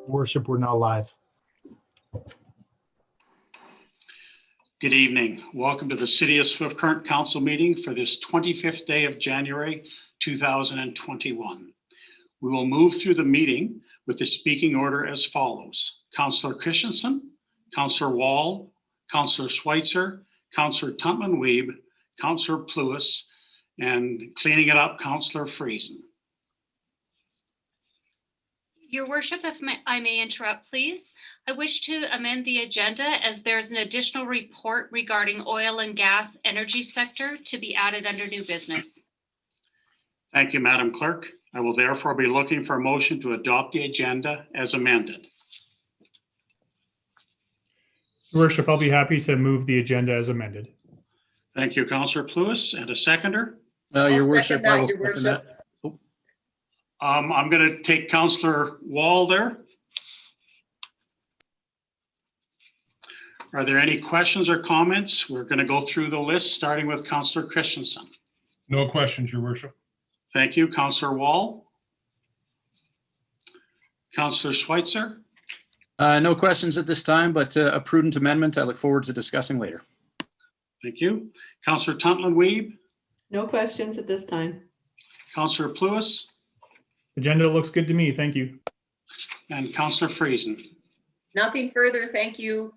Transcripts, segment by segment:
Worship, we're now live. Good evening. Welcome to the City of Swift Current Council meeting for this 25th day of January 2021. We will move through the meeting with the speaking order as follows. Councillor Christensen, Councillor Wall, Councillor Schweitzer, Councillor Tuntman-Weeb, Councillor Pluis, and cleaning it up, Councillor Friesen. Your Worship, if I may interrupt, please. I wish to amend the agenda as there's an additional report regarding oil and gas energy sector to be added under new business. Thank you, Madam Clerk. I will therefore be looking for a motion to adopt the agenda as amended. Your Worship, I'll be happy to move the agenda as amended. Thank you, Councillor Pluis. And a seconder? Your Worship, I will second that. I'm going to take Councillor Wall there. Are there any questions or comments? We're going to go through the list, starting with Councillor Christensen. No questions, Your Worship. Thank you, Councillor Wall. Councillor Schweitzer. No questions at this time, but a prudent amendment I look forward to discussing later. Thank you. Councillor Tuntman-Weeb. No questions at this time. Councillor Pluis. Agenda looks good to me. Thank you. And Councillor Friesen. Nothing further, thank you.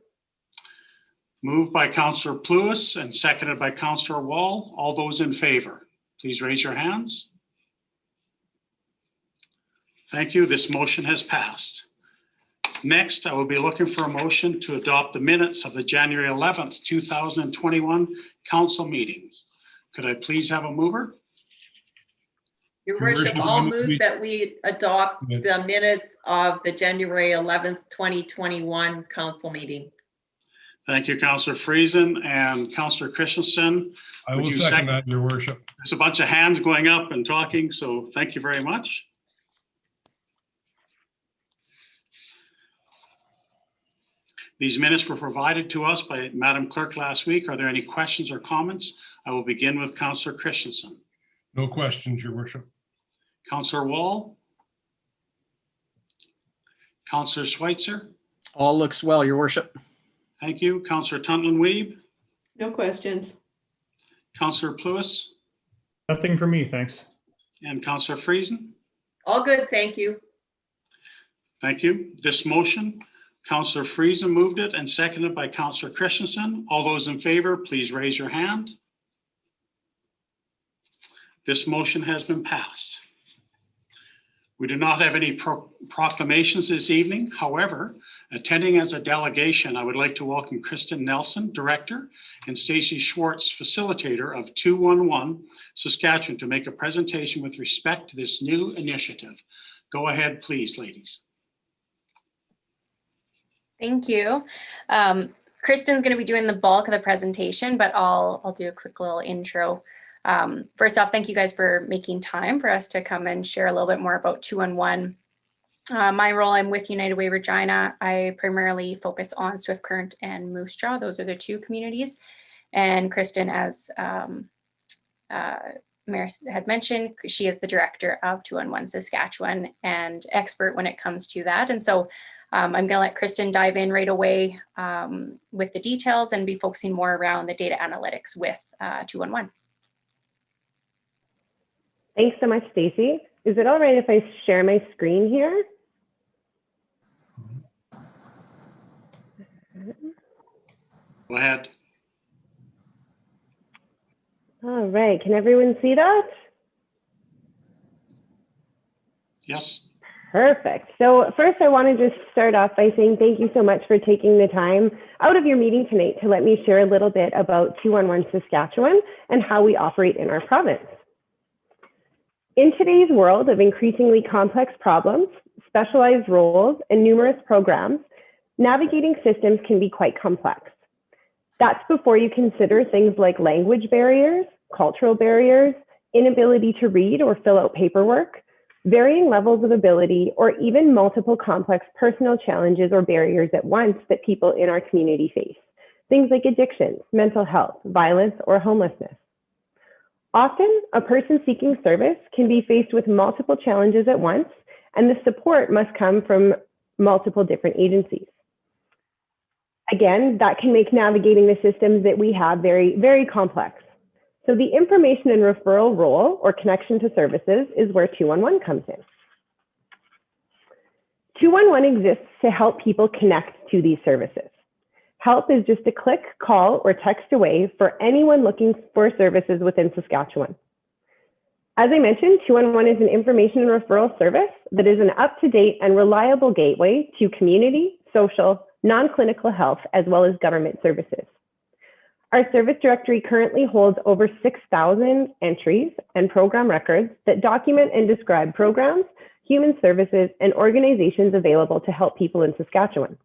Moved by Councillor Pluis and seconded by Councillor Wall. All those in favor, please raise your hands. Thank you. This motion has passed. Next, I will be looking for a motion to adopt the minutes of the January 11th, 2021 council meetings. Could I please have a mover? Your Worship, I'll move that we adopt the minutes of the January 11th, 2021 council meeting. Thank you, Councillor Friesen and Councillor Christensen. I will second that, Your Worship. There's a bunch of hands going up and talking, so thank you very much. These minutes were provided to us by Madam Clerk last week. Are there any questions or comments? I will begin with Councillor Christensen. No questions, Your Worship. Councillor Wall. Councillor Schweitzer. All looks well, Your Worship. Thank you. Councillor Tuntman-Weeb. No questions. Councillor Pluis. Nothing for me, thanks. And Councillor Friesen. All good, thank you. Thank you. This motion, Councillor Friesen moved it and seconded by Councillor Christensen. All those in favor, please raise your hand. This motion has been passed. We do not have any proclamations this evening. However, attending as a delegation, I would like to welcome Kristen Nelson, Director, and Stacey Schwartz, Facilitator of 211 Saskatchewan, to make a presentation with respect to this new initiative. Go ahead, please, ladies. Thank you. Kristen's going to be doing the bulk of the presentation, but I'll do a quick little intro. First off, thank you guys for making time for us to come and share a little bit more about 211. My role, I'm with United Way Regina. I primarily focus on Swift Current and Moose Jaw. Those are the two communities. And Kristen, as Mayor had mentioned, she is the director of 211 Saskatchewan and expert when it comes to that. And so I'm going to let Kristen dive in right away with the details and be focusing more around the data analytics with 211. Thanks so much, Stacey. Is it all right if I share my screen here? Go ahead. All right, can everyone see that? Yes. Perfect. So first I want to just start off by saying thank you so much for taking the time out of your meeting tonight to let me share a little bit about 211 Saskatchewan and how we operate in our province. In today's world of increasingly complex problems, specialized roles, and numerous programs, navigating systems can be quite complex. That's before you consider things like language barriers, cultural barriers, inability to read or fill out paperwork, varying levels of ability, or even multiple complex personal challenges or barriers at once that people in our community face. Things like addictions, mental health, violence, or homelessness. Often, a person seeking service can be faced with multiple challenges at once, and the support must come from multiple different agencies. Again, that can make navigating the systems that we have very, very complex. So the information and referral role or connection to services is where 211 comes in. 211 exists to help people connect to these services. Help is just a click, call, or text away for anyone looking for services within Saskatchewan. As I mentioned, 211 is an information and referral service that is an up-to-date and reliable gateway to community, social, non-clinical health, as well as government services. Our service directory currently holds over 6,000 entries and program records that document and describe programs, human services, and organizations available to help people in Saskatchewan.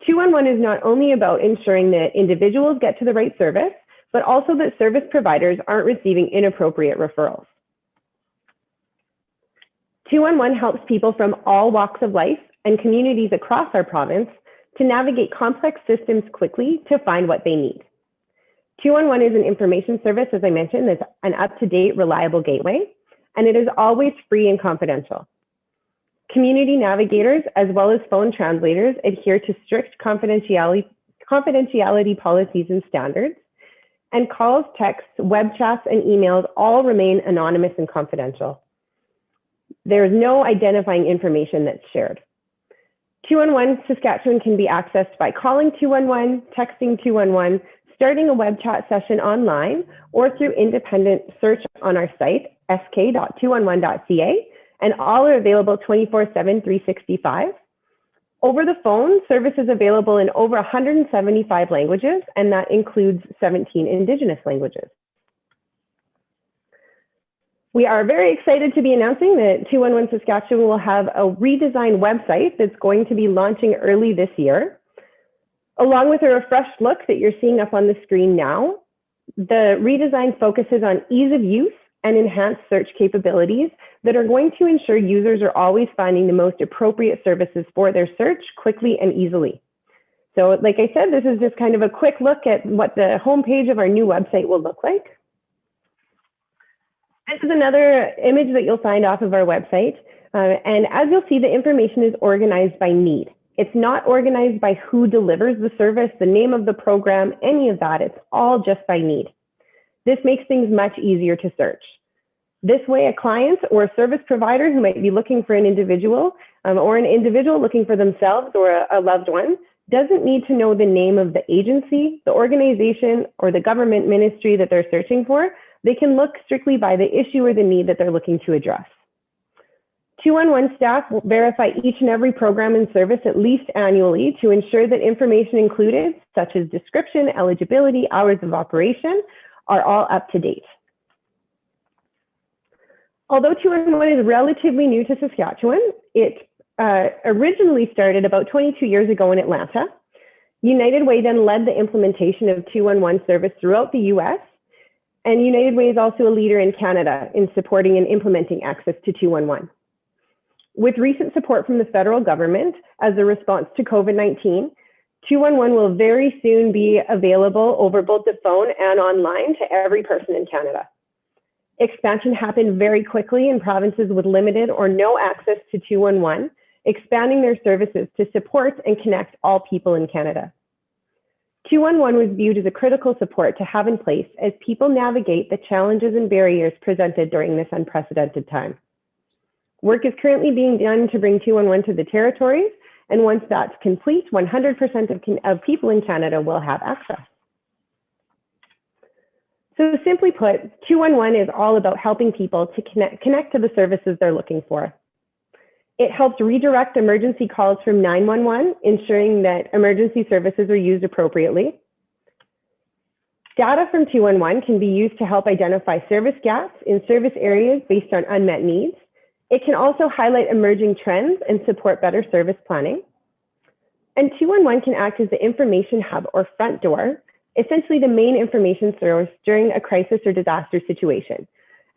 211 is not only about ensuring that individuals get to the right service, but also that service providers aren't receiving inappropriate referrals. 211 helps people from all walks of life and communities across our province to navigate complex systems quickly to find what they need. 211 is an information service, as I mentioned, that's an up-to-date, reliable gateway, and it is always free and confidential. Community navigators, as well as phone translators, adhere to strict confidentiality policies and standards, and calls, texts, web chats, and emails all remain anonymous and confidential. There is no identifying information that's shared. 211 Saskatchewan can be accessed by calling 211, texting 211, starting a web chat session online, or through independent search on our site, sk.211.ca, and all are available 24/7, 365. Over the phone, service is available in over 175 languages, and that includes 17 Indigenous languages. We are very excited to be announcing that 211 Saskatchewan will have a redesigned website that's going to be launching early this year. Along with a refreshed look that you're seeing up on the screen now, the redesign focuses on ease of use and enhanced search capabilities that are going to ensure users are always finding the most appropriate services for their search quickly and easily. So like I said, this is just kind of a quick look at what the homepage of our new website will look like. This is another image that you'll find off of our website. And as you'll see, the information is organized by need. It's not organized by who delivers the service, the name of the program, any of that. It's all just by need. This makes things much easier to search. This way, a client or a service provider who might be looking for an individual or an individual looking for themselves or a loved one doesn't need to know the name of the agency, the organization, or the government ministry that they're searching for. They can look strictly by the issue or the need that they're looking to address. 211 staff will verify each and every program and service at least annually to ensure that information included, such as description, eligibility, hours of operation, are all up to date. Although 211 is relatively new to Saskatchewan, it originally started about 22 years ago in Atlanta. United Way then led the implementation of 211 service throughout the US, and United Way is also a leader in Canada in supporting and implementing access to 211. With recent support from the federal government as a response to COVID-19, 211 will very soon be available over both the phone and online to every person in Canada. Expansion happened very quickly in provinces with limited or no access to 211, expanding their services to support and connect all people in Canada. 211 was viewed as a critical support to have in place as people navigate the challenges and barriers presented during this unprecedented time. Work is currently being done to bring 211 to the territories, and once that's complete, 100% of people in Canada will have access. So simply put, 211 is all about helping people to connect to the services they're looking for. It helps redirect emergency calls from 911, ensuring that emergency services are used appropriately. Data from 211 can be used to help identify service gaps in service areas based on unmet needs. It can also highlight emerging trends and support better service planning. And 211 can act as the information hub or front door, essentially the main information source during a crisis or disaster situation.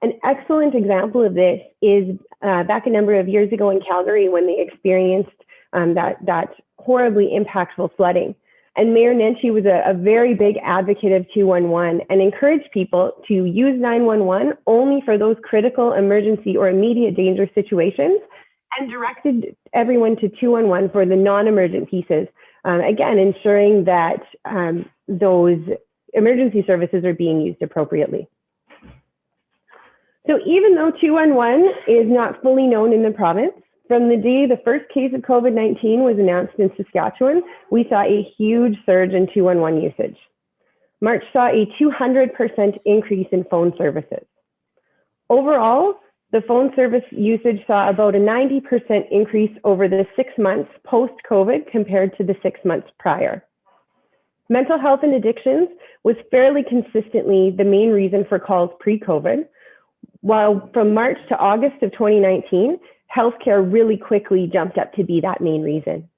An excellent example of this is back a number of years ago in Calgary when they experienced that horribly impactful flooding. And Mayor Nenshi was a very big advocate of 211 and encouraged people to use 911 only for those critical emergency or immediate danger situations and directed everyone to 211 for the non-emergent pieces. Again, ensuring that those emergency services are being used appropriately. So even though 211 is not fully known in the province, from the day the first case of COVID-19 was announced in Saskatchewan, we saw a huge surge in 211 usage. March saw a 200% increase in phone services. Overall, the phone service usage saw about a 90% increase over the 6 months post-COVID compared to the 6 months prior. Mental health and addictions was fairly consistently the main reason for calls pre-COVID, while from March to August of 2019, healthcare really quickly jumped up to be that main reason.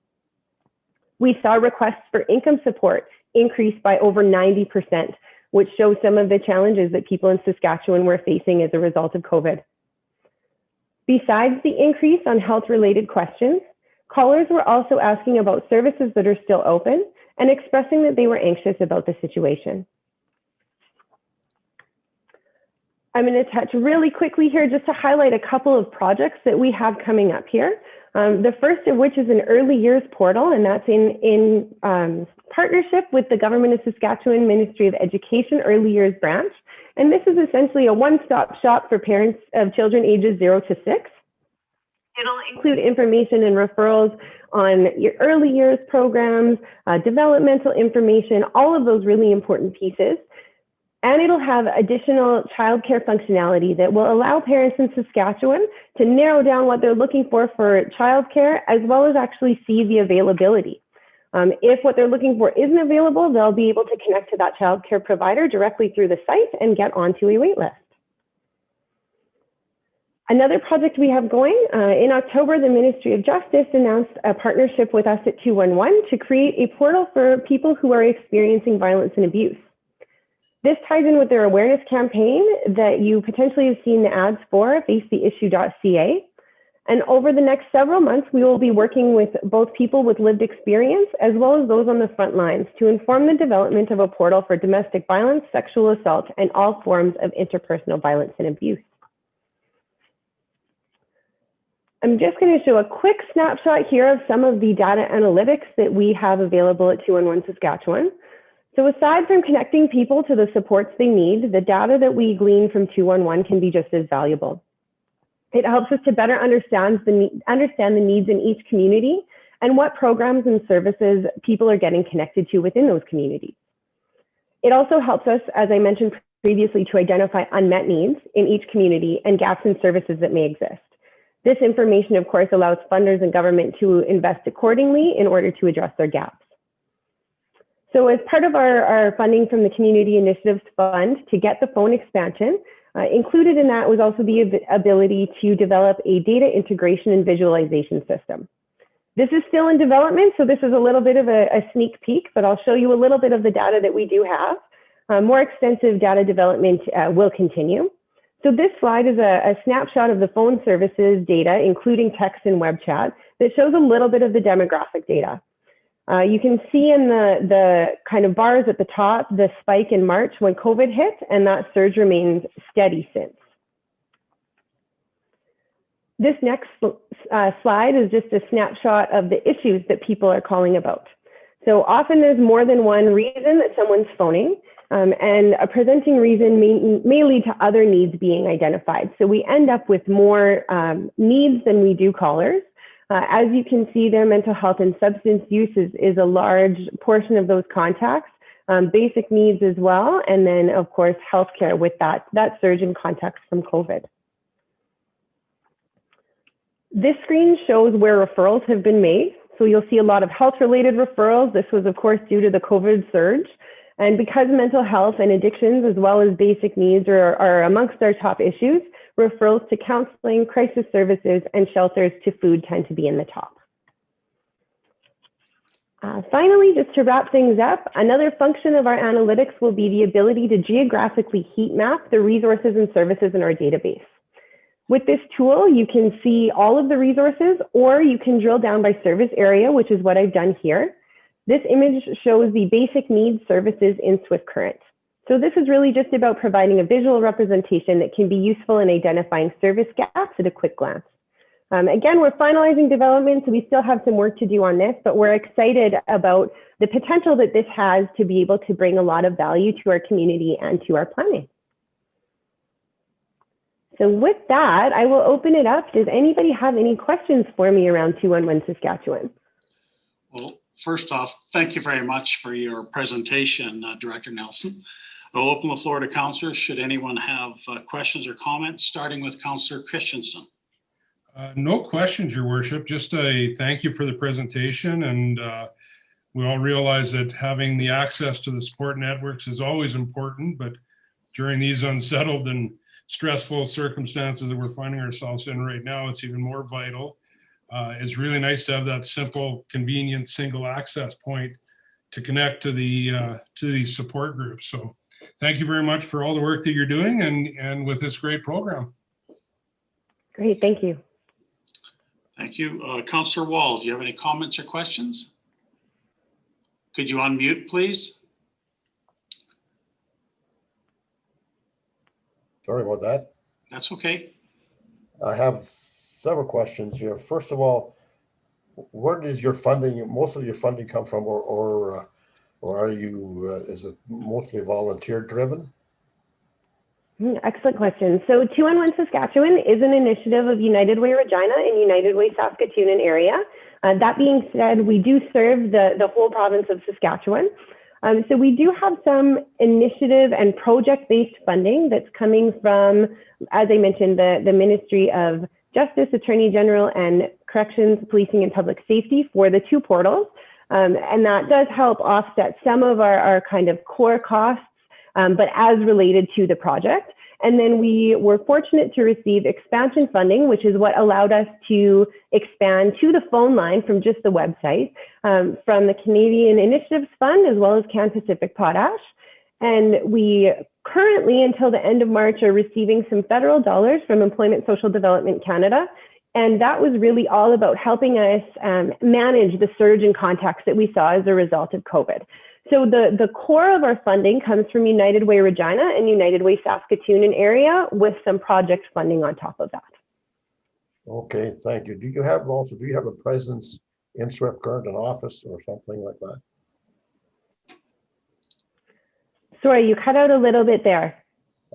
We saw requests for income support increase by over 90%, which shows some of the challenges that people in Saskatchewan were facing as a result of COVID. Besides the increase on health-related questions, callers were also asking about services that are still open and expressing that they were anxious about the situation. I'm going to touch really quickly here just to highlight a couple of projects that we have coming up here. The first of which is an early years portal, and that's in partnership with the Government of Saskatchewan Ministry of Education Early Years Branch. And this is essentially a one-stop shop for parents of children ages 0 to 6. It'll include information and referrals on your early years programs, developmental information, all of those really important pieces. And it'll have additional childcare functionality that will allow parents in Saskatchewan to narrow down what they're looking for childcare, as well as actually see the availability. If what they're looking for isn't available, they'll be able to connect to that childcare provider directly through the site and get onto a wait list. Another project we have going, in October, the Ministry of Justice announced a partnership with us at 211 to create a portal for people who are experiencing violence and abuse. This ties in with their awareness campaign that you potentially have seen the ads for, facetheissue.ca. And over the next several months, we will be working with both people with lived experience as well as those on the front lines to inform the development of a portal for domestic violence, sexual assault, and all forms of interpersonal violence and abuse. I'm just going to show a quick snapshot here of some of the data analytics that we have available at 211 Saskatchewan. So aside from connecting people to the supports they need, the data that we glean from 211 can be just as valuable. It helps us to better understand the needs in each community and what programs and services people are getting connected to within those communities. It also helps us, as I mentioned previously, to identify unmet needs in each community and gaps in services that may exist. This information, of course, allows funders and government to invest accordingly in order to address their gaps. So as part of our funding from the Community Initiatives Fund to get the phone expansion, included in that was also the ability to develop a data integration and visualization system. This is still in development, so this is a little bit of a sneak peek, but I'll show you a little bit of the data that we do have. More extensive data development will continue. So this slide is a snapshot of the phone services data, including text and web chat, that shows a little bit of the demographic data. You can see in the kind of bars at the top, the spike in March when COVID hit, and that surge remains steady since. This next slide is just a snapshot of the issues that people are calling about. So often there's more than one reason that someone's phoning, and a presenting reason may lead to other needs being identified. So we end up with more needs than we do callers. As you can see there, mental health and substance use is a large portion of those contacts, basic needs as well, and then of course healthcare with that surge in contacts from COVID. This screen shows where referrals have been made. So you'll see a lot of health-related referrals. This was of course due to the COVID surge. And because mental health and addictions as well as basic needs are amongst our top issues, referrals to counseling, crisis services, and shelters to food tend to be in the top. Finally, just to wrap things up, another function of our analytics will be the ability to geographically heat map the resources and services in our database. With this tool, you can see all of the resources, or you can drill down by service area, which is what I've done here. This image shows the basic needs services in Swift Current. So this is really just about providing a visual representation that can be useful in identifying service gaps at a quick glance. Again, we're finalizing development, so we still have some work to do on this, but we're excited about the potential that this has to be able to bring a lot of value to our community and to our planning. So with that, I will open it up. Does anybody have any questions for me around 211 Saskatchewan? Well, first off, thank you very much for your presentation, Director Nelson. I'll open the floor to councillors. Should anyone have questions or comments, starting with Councillor Christensen. No questions, Your Worship. Just a thank you for the presentation. And we all realize that having the access to the support networks is always important, but during these unsettled and stressful circumstances that we're finding ourselves in right now, it's even more vital. It's really nice to have that simple, convenient, single access point to connect to the support groups. So thank you very much for all the work that you're doing and with this great program. Great, thank you. Thank you. Councillor Wall, do you have any comments or questions? Could you unmute, please? Sorry about that. That's okay. I have several questions here. First of all, where does your funding, most of your funding come from, or are you, is it mostly volunteer driven? Excellent question. So 211 Saskatchewan is an initiative of United Way Regina and United Way Saskatoon area. That being said, we do serve the whole province of Saskatchewan. So we do have some initiative and project-based funding that's coming from, as I mentioned, the Ministry of Justice, Attorney General, and Corrections, Policing, and Public Safety for the two portals. And that does help offset some of our kind of core costs, but as related to the project. And then we were fortunate to receive expansion funding, which is what allowed us to expand to the phone line from just the website, from the Canadian Initiatives Fund, as well as Can Pacific Potash. And we currently, until the end of March, are receiving some federal dollars from Employment Social Development Canada. And that was really all about helping us manage the surge in contacts that we saw as a result of COVID. So the core of our funding comes from United Way Regina and United Way Saskatoon area, with some project funding on top of that. Okay, thank you. Do you have a presence in Swift Current, an office or something like that? Sorry, you cut out a little bit there.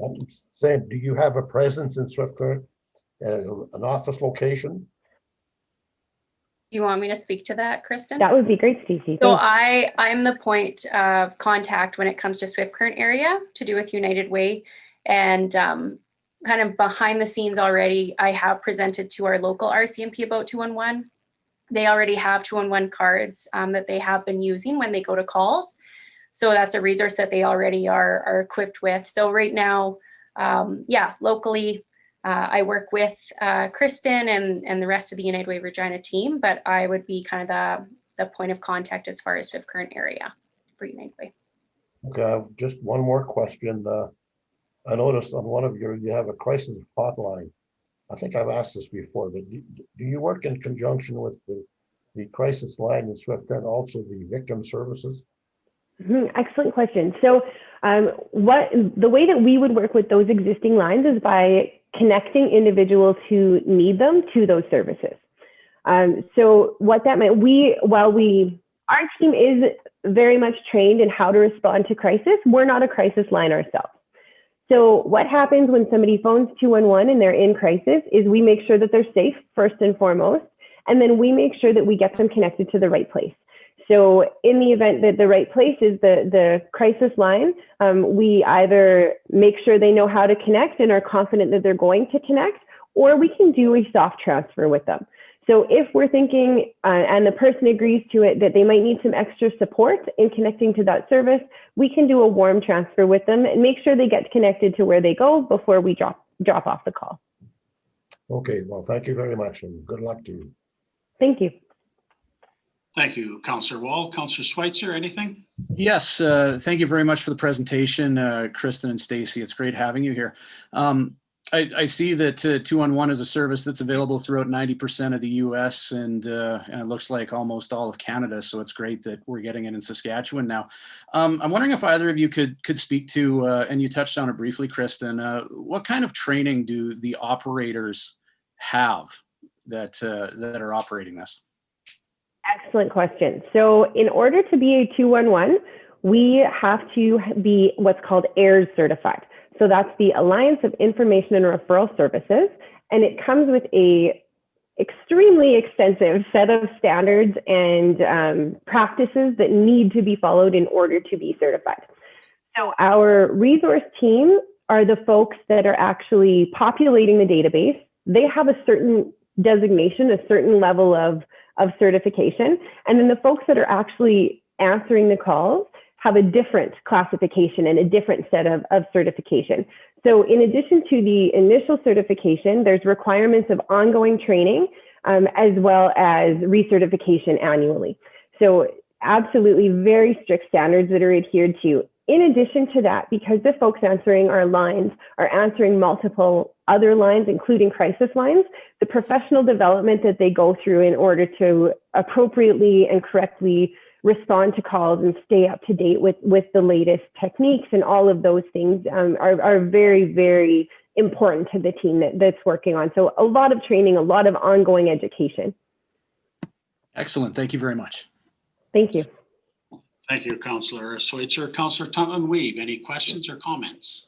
I'm saying, do you have a presence in Swift Current, an office location? Do you want me to speak to that, Kristen? That would be great, Stacey. So I'm the point of contact when it comes to Swift Current area to do with United Way, and kind of behind the scenes already, I have presented to our local RCMP about 211. They already have 211 cards that they have been using when they go to calls. So that's a resource that they already are equipped with. So right now, yeah, locally, I work with Kristen and the rest of the United Way Regina team, but I would be kind of the point of contact as far as Swift Current area for United Way. Okay, I have just one more question. I noticed on one of you have a crisis hotline. I think I've asked this before, but do you work in conjunction with the crisis line in Swift Current, also the victim services? Excellent question. So the way that we would work with those existing lines is by connecting individuals who need them to those services. So what that meant, our team is very much trained in how to respond to crisis. We're not a crisis line ourselves. So what happens when somebody phones 211 and they're in crisis is we make sure that they're safe first and foremost, and then we make sure that we get them connected to the right place. So in the event that the right place is the crisis line, we either make sure they know how to connect and are confident that they're going to connect, or we can do a soft transfer with them. So if we're thinking, and the person agrees to it, that they might need some extra support in connecting to that service, we can do a warm transfer with them and make sure they get connected to where they go before we drop off the call. Okay, well, thank you very much and good luck to you. Thank you. Thank you, Councillor Wall. Councillor Schweitzer, anything? Yes, thank you very much for the presentation, Kristen and Stacey. It's great having you here. I see that 211 is a service that's available throughout 90% of the US and it looks like almost all of Canada. So it's great that we're getting it in Saskatchewan now. I'm wondering if either of you could speak to, and you touched on it briefly, Kristen, what kind of training do the operators have that are operating this? Excellent question. So in order to be a 211, we have to be what's called AIRS certified. So that's the Alliance of Information and Referral Services. And it comes with a extremely extensive set of standards and practices that need to be followed in order to be certified. So our resource team are the folks that are actually populating the database. They have a certain designation, a certain level of certification. And then the folks that are actually answering the calls have a different classification and a different set of certification. So in addition to the initial certification, there's requirements of ongoing training as well as recertification annually. So absolutely very strict standards that are adhered to. In addition to that, because the folks answering our lines are answering multiple other lines, including crisis lines, the professional development that they go through in order to appropriately and correctly respond to calls and stay up to date with the latest techniques and all of those things are very, very important to the team that's working on. So a lot of training, a lot of ongoing education. Excellent. Thank you very much. Thank you. Thank you, Councillor Switzer. Councillor Tutton-Weave, any questions or comments?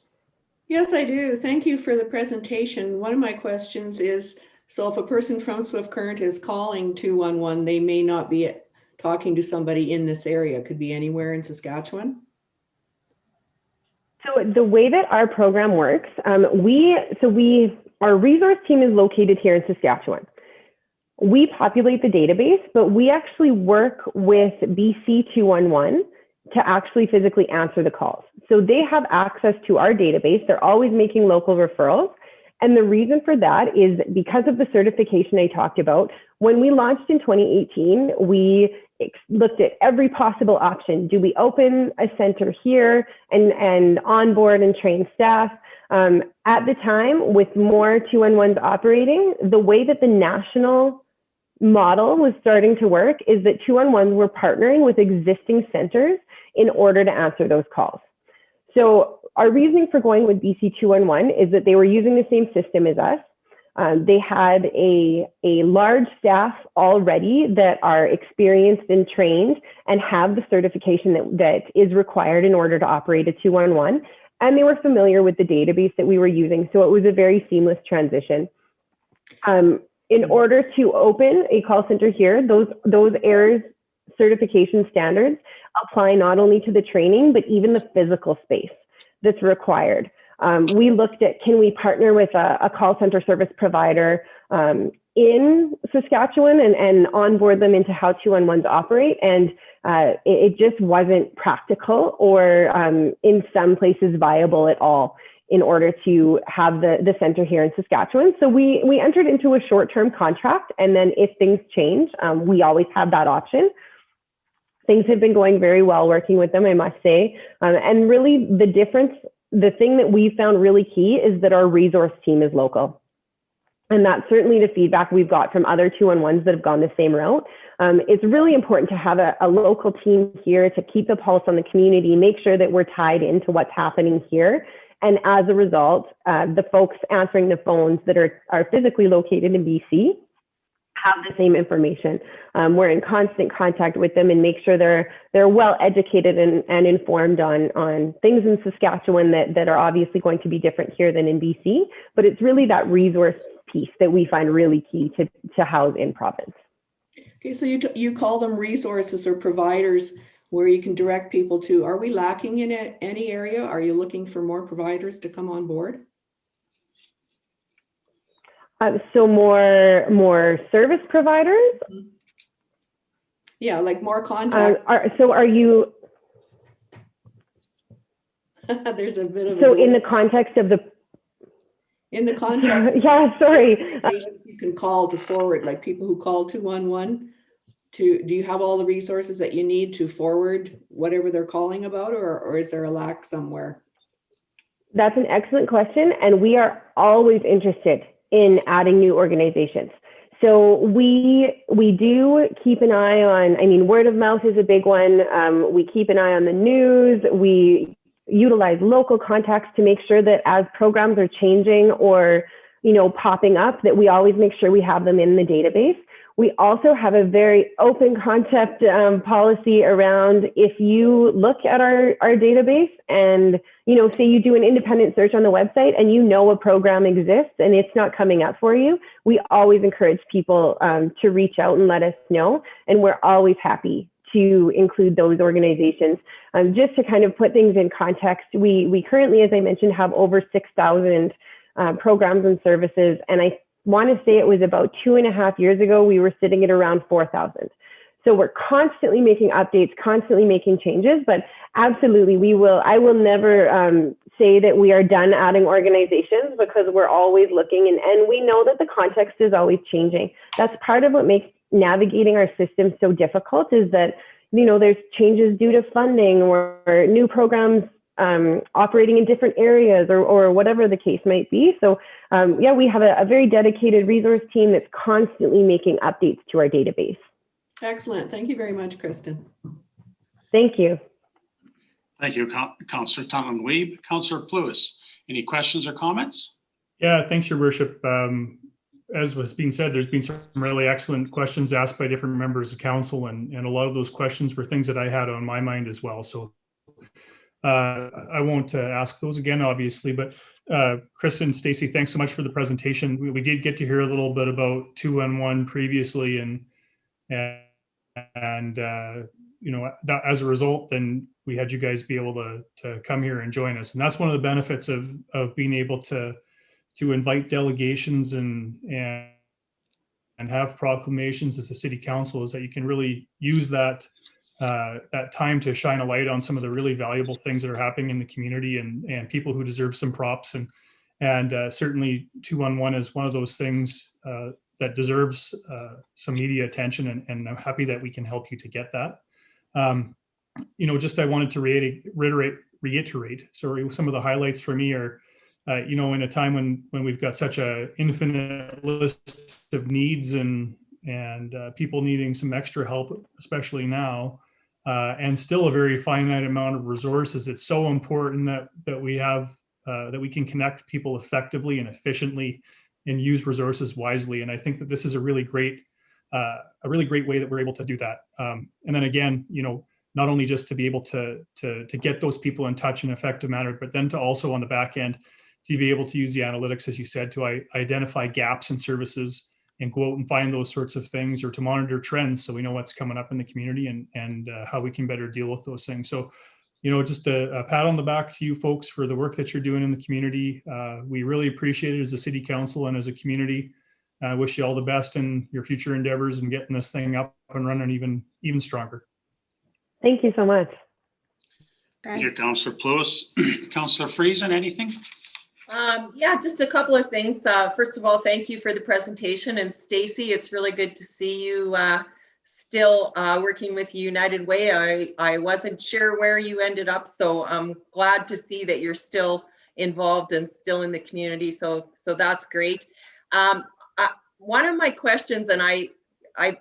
Yes, I do. Thank you for the presentation. One of my questions is, so if a person from Swift Current is calling 211, they may not be talking to somebody in this area. It could be anywhere in Saskatchewan. So the way that our program works, our resource team is located here in Saskatchewan. We populate the database, but we actually work with BC 211 to actually physically answer the calls. So they have access to our database. They're always making local referrals. And the reason for that is because of the certification I talked about. When we launched in 2018, we looked at every possible option. Do we open a center here and onboard and train staff? At the time, with more 211s operating, the way that the national model was starting to work is that 211s were partnering with existing centers in order to answer those calls. So our reasoning for going with BC 211 is that they were using the same system as us. They had a large staff already that are experienced and trained and have the certification that is required in order to operate a 211. And they were familiar with the database that we were using. So it was a very seamless transition. In order to open a call center here, those AIRS certification standards apply not only to the training, but even the physical space that's required. We looked at, can we partner with a call center service provider in Saskatchewan and onboard them into how 211s operate? And it just wasn't practical or in some places viable at all in order to have the center here in Saskatchewan. So we entered into a short-term contract, and then if things change, we always have that option. Things have been going very well working with them, I must say. And really the thing that we found really key is that our resource team is local. And that's certainly the feedback we've got from other 211s that have gone the same route. It's really important to have a local team here to keep the pulse on the community, make sure that we're tied into what's happening here. And as a result, the folks answering the phones that are physically located in BC have the same information. We're in constant contact with them and make sure they're well educated and informed on things in Saskatchewan that are obviously going to be different here than in BC. But it's really that resource piece that we find really key to house in province. Okay, so you call them resources or providers where you can direct people to. Are we lacking in any area? Are you looking for more providers to come on board? So more service providers? Yeah, like more contact. Are you? There's a bit of So in the context of the. In the context. Yeah, sorry. You can call to forward, like people who call 211. Do you have all the resources that you need to forward whatever they're calling about, or is there a lack somewhere? That's an excellent question, and we are always interested in adding new organizations. So we do keep an eye on, word of mouth is a big one. We keep an eye on the news. We utilize local contacts to make sure that as programs are changing or popping up, that we always make sure we have them in the database. We also have a very open concept policy around, if you look at our database and, say you do an independent search on the website and a program exists and it's not coming up for you, we always encourage people to reach out and let us know. And we're always happy to include those organizations. Just to kind of put things in context, we currently, as I mentioned, have over 6,000 programs and services. And I want to say it was about 2.5 years ago, we were sitting at around 4,000. So we're constantly making updates, constantly making changes, but absolutely I will never say that we are done adding organizations, because we're always looking, and we know that the context is always changing. That's part of what makes navigating our system so difficult, is that, there's changes due to funding or new programs operating in different areas, or whatever the case might be. So we have a very dedicated resource team that's constantly making updates to our database. Excellent. Thank you very much, Kristen. Thank you. Thank you, Councillor Tonlin-Weeb. Councillor Pluis, any questions or comments? Yeah, thanks, Your Worship. As was being said, there's been some really excellent questions asked by different members of council, and a lot of those questions were things that I had on my mind as well. So I won't ask those again, obviously, but Kristen, Stacey, thanks so much for the presentation. We did get to hear a little bit about 211 previously, and that as a result, then we had you guys be able to come here and join us. And that's one of the benefits of being able to invite delegations and have proclamations as a city council, is that you can really use that time to shine a light on some of the really valuable things that are happening in the community, and people who deserve some props. And certainly 211 is one of those things that deserves some media attention, and I'm happy that we can help you to get that. I wanted to reiterate, sorry, some of the highlights for me are, in a time when we've got such a infinite list of needs and people needing some extra help, especially now, and still a very finite amount of resources, it's so important that we have that we can connect people effectively and efficiently and use resources wisely. And I think that this is a really great way that we're able to do that. And then again, not only just to be able to get those people in touch in an effective manner, but then to also on the back end to be able to use the analytics, as you said, to identify gaps in services and go out and find those sorts of things, or to monitor trends so we know what's coming up in the community and how we can better deal with those things. So, just a pat on the back to you folks for the work that you're doing in the community. We really appreciate it as a city council and as a community. I wish you all the best in your future endeavors and getting this thing up and running even stronger. Thank you so much. Thank you, Councillor Pluis. Councillor Friesen, anything? Just a couple of things. First of all, thank you for the presentation. And Stacey, it's really good to see you still working with United Way. I wasn't sure where you ended up, so I'm glad to see that you're still involved and still in the community. So that's great. One of my questions, and I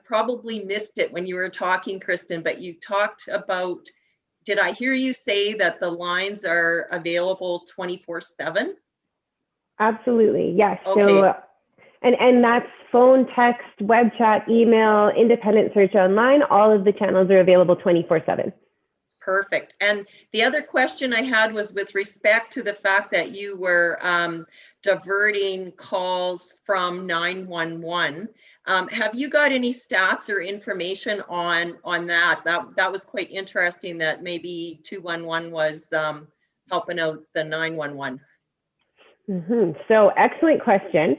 probably missed it when you were talking, Kristen, but you talked about, did I hear you say that the lines are available 24/7? Absolutely, yes. Okay. So, and that's phone, text, web chat, email, independent search online. All of the channels are available 24/7. Perfect. And the other question I had was with respect to the fact that you were diverting calls from 911. Have you got any stats or information on that? That was quite interesting that maybe 211 was helping out the 911. So excellent question.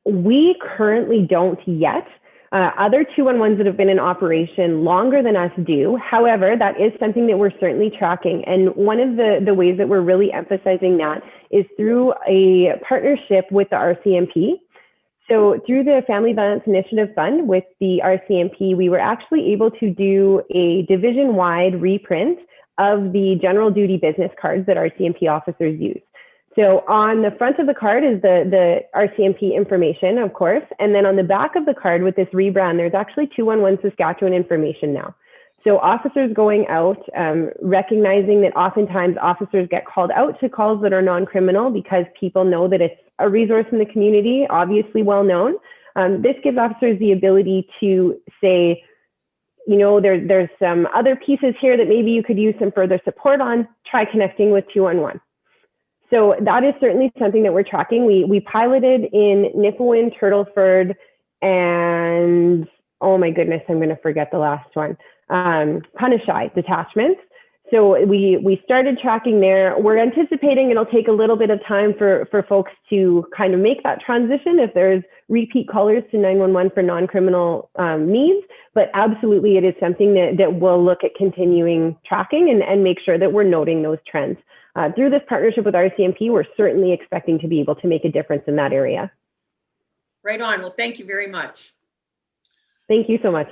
We currently don't yet. Other 211s that have been in operation longer than us do. However, that is something that we're certainly tracking. And one of the ways that we're really emphasizing that is through a partnership with the RCMP. So through the Family Violence Initiative Fund with the RCMP, we were actually able to do a division-wide reprint of the general duty business cards that RCMP officers use. So on the front of the card is the RCMP information, of course, and then on the back of the card with this rebrand, there's actually 211 Saskatchewan information now. So officers going out, recognizing that oftentimes officers get called out to calls that are non-criminal because people know that it's a resource in the community, obviously well known. This gives officers the ability to say, you know, there's some other pieces here that maybe you could use some further support on. Try connecting with 211. So that is certainly something that we're tracking. We piloted in Nipawin, Turtleford, and oh my goodness, I'm going to forget the last one, Punishai detachments. So we started tracking there. We're anticipating it'll take a little bit of time for folks to kind of make that transition if there's repeat callers to 911 for non-criminal needs. But absolutely, it is something that we'll look at continuing tracking and make sure that we're noting those trends. Through this partnership with RCMP, we're certainly expecting to be able to make a difference in that area. Right on. Well, thank you very much. Thank you so much.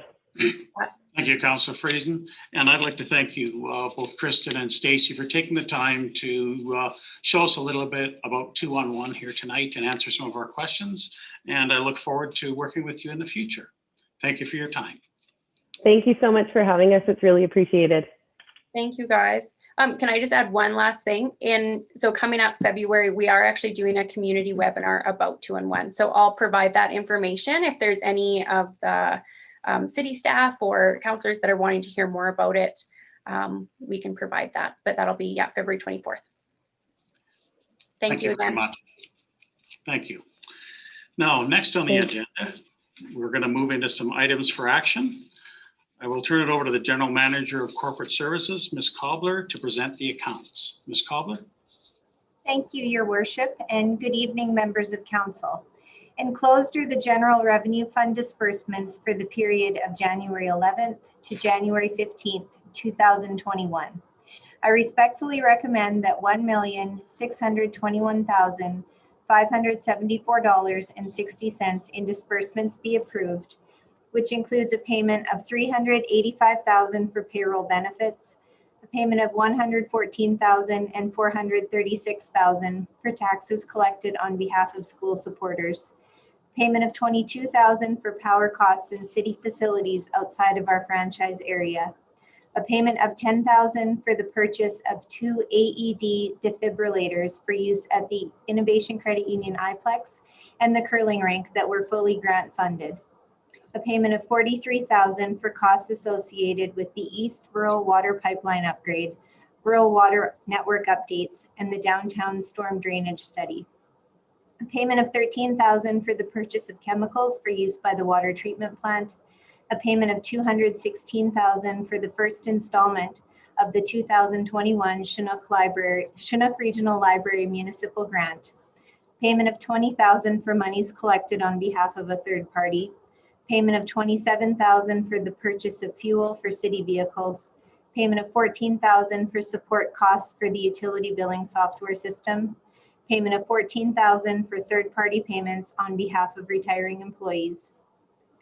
Thank you, Councillor Friesen. And I'd like to thank you, both Kristen and Stacy, for taking the time to show us a little bit about 211 here tonight and answer some of our questions. And I look forward to working with you in the future. Thank you for your time. Thank you so much for having us. It's really appreciated. Thank you, guys. Can I just add one last thing? So coming up February, we are actually doing a community webinar about 211. So I'll provide that information if there's any of the city staff or counselors that are wanting to hear more about it. We can provide that, but that'll be February 24th. Thank you very again. much. Thank you. Now, next on the agenda, we're going to move into some items for action. I will turn it over to the General Manager of Corporate Services, Ms. Cobbler, to present the accounts. Ms. Cobbler? Thank you, Your Worship, and good evening, members of Council. Enclosed are the General Revenue Fund disbursements for the period of January 11th to January 15th, 2021. I respectfully recommend that $1,621,574.60 in disbursements be approved, which includes a payment of $385,000 for payroll benefits, a payment of $114,000 and $436,000 for taxes collected on behalf of school supporters, payment of $22,000 for power costs in city facilities outside of our franchise area, a payment of $10,000 for the purchase of 2 AED defibrillators for use at the Innovation Credit Union IPlex and the curling rink that were fully grant funded, a payment of $43,000 for costs associated with the East Rural Water Pipeline upgrade, rural water network updates, and the downtown storm drainage study, a payment of $13,000 for the purchase of chemicals for use by the water treatment plant, a payment of $216,000 for the first installment of the 2021 Chinook Regional Library Municipal Grant, payment of $20,000 for monies collected on behalf of a third party, payment of $27,000 for the purchase of fuel for city vehicles, payment of $14,000 for support costs for the utility billing software system, payment of $14,000 for third-party payments on behalf of retiring employees,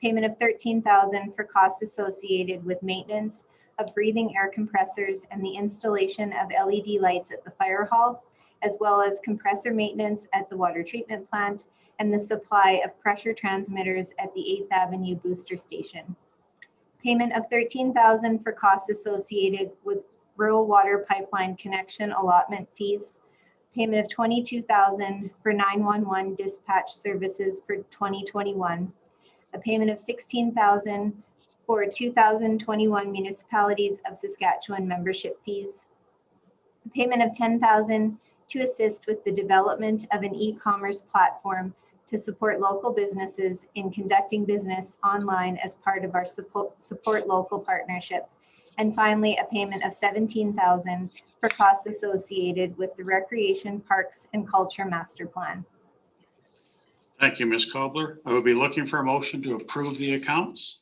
payment of $13,000 for costs associated with maintenance of breathing air compressors and the installation of LED lights at the fire hall, as well as compressor maintenance at the water treatment plant and the supply of pressure transmitters at the 8th Avenue booster station. Payment of $13,000 for costs associated with rural water pipeline connection allotment fees. Payment of $22,000 for 911 dispatch services for 2021. A payment of $16,000 for 2021 Municipalities of Saskatchewan membership fees. A payment of $10,000 to assist with the development of an e-commerce platform to support local businesses in conducting business online as part of our support local partnership. And finally, a payment of $17,000 for costs associated with the Recreation, Parks, and Culture Master Plan. Thank you, Ms. Cobbler. I will be looking for a motion to approve the accounts.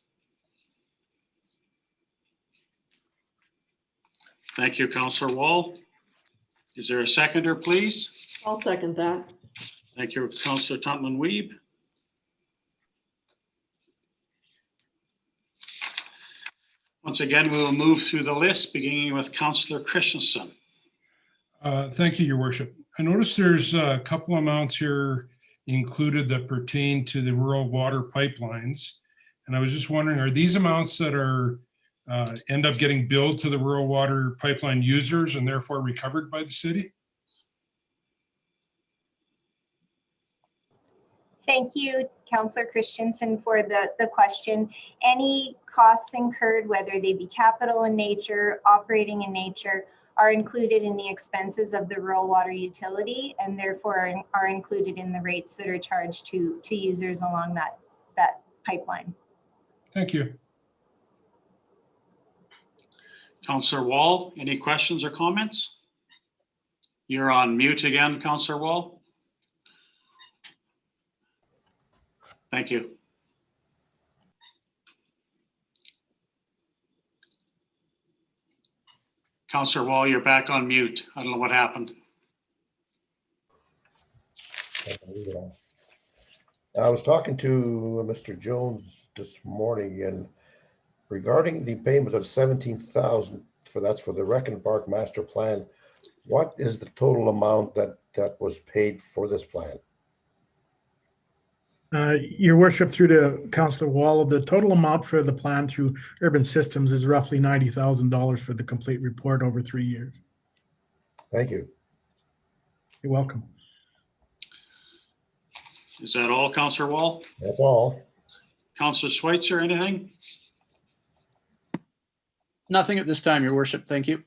Thank you, Councillor Wall. Is there a seconder, please? I'll second that. Thank you, Councillor Totman-Weeb. Once again, we will move through the list, beginning with Councillor Christensen. Thank you, Your Worship. I noticed there's a couple amounts here included that pertain to the rural water pipelines. And I was just wondering, are these amounts that are end up getting billed to the rural water pipeline users and therefore recovered by the city? Thank you, Councillor Christensen, for the question. Any costs incurred, whether they be capital in nature, operating in nature, are included in the expenses of the rural water utility and therefore are included in the rates that are charged to users along that pipeline. Thank you. Councillor Wall, any questions or comments? You're on mute again, Councillor Wall. Thank you. Councillor Wall, you're back on mute. I don't know what happened. I was talking to Mr. Jones this morning, and regarding the payment of 17,000 that's for the Rec and Park Master Plan, what is the total amount that was paid for this plan? Your worship, through to Councillor Wall, the total amount for the plan through Urban Systems is roughly $90,000 for the complete report over 3 years. Thank you. You're welcome. Is that all, Councillor Wall? That's all. Councillor Schweitzer, anything? Nothing at this time, your worship. Thank you.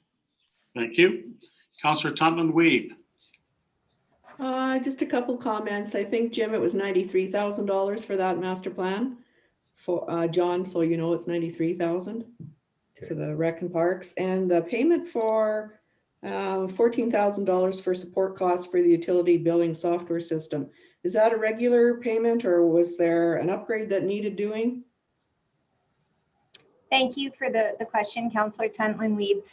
Thank you. Councillor Tutman-Weeb. Just a couple comments. I think, Jim, it was $93,000 for that master plan for John. So, you know, it's 93,000 for the Rec and Parks, and the payment for $14,000 for support costs for the utility billing software system. Is that a regular payment, or was there an upgrade that needed doing? Thank you for the question, Councillor Tuntland-Weeb.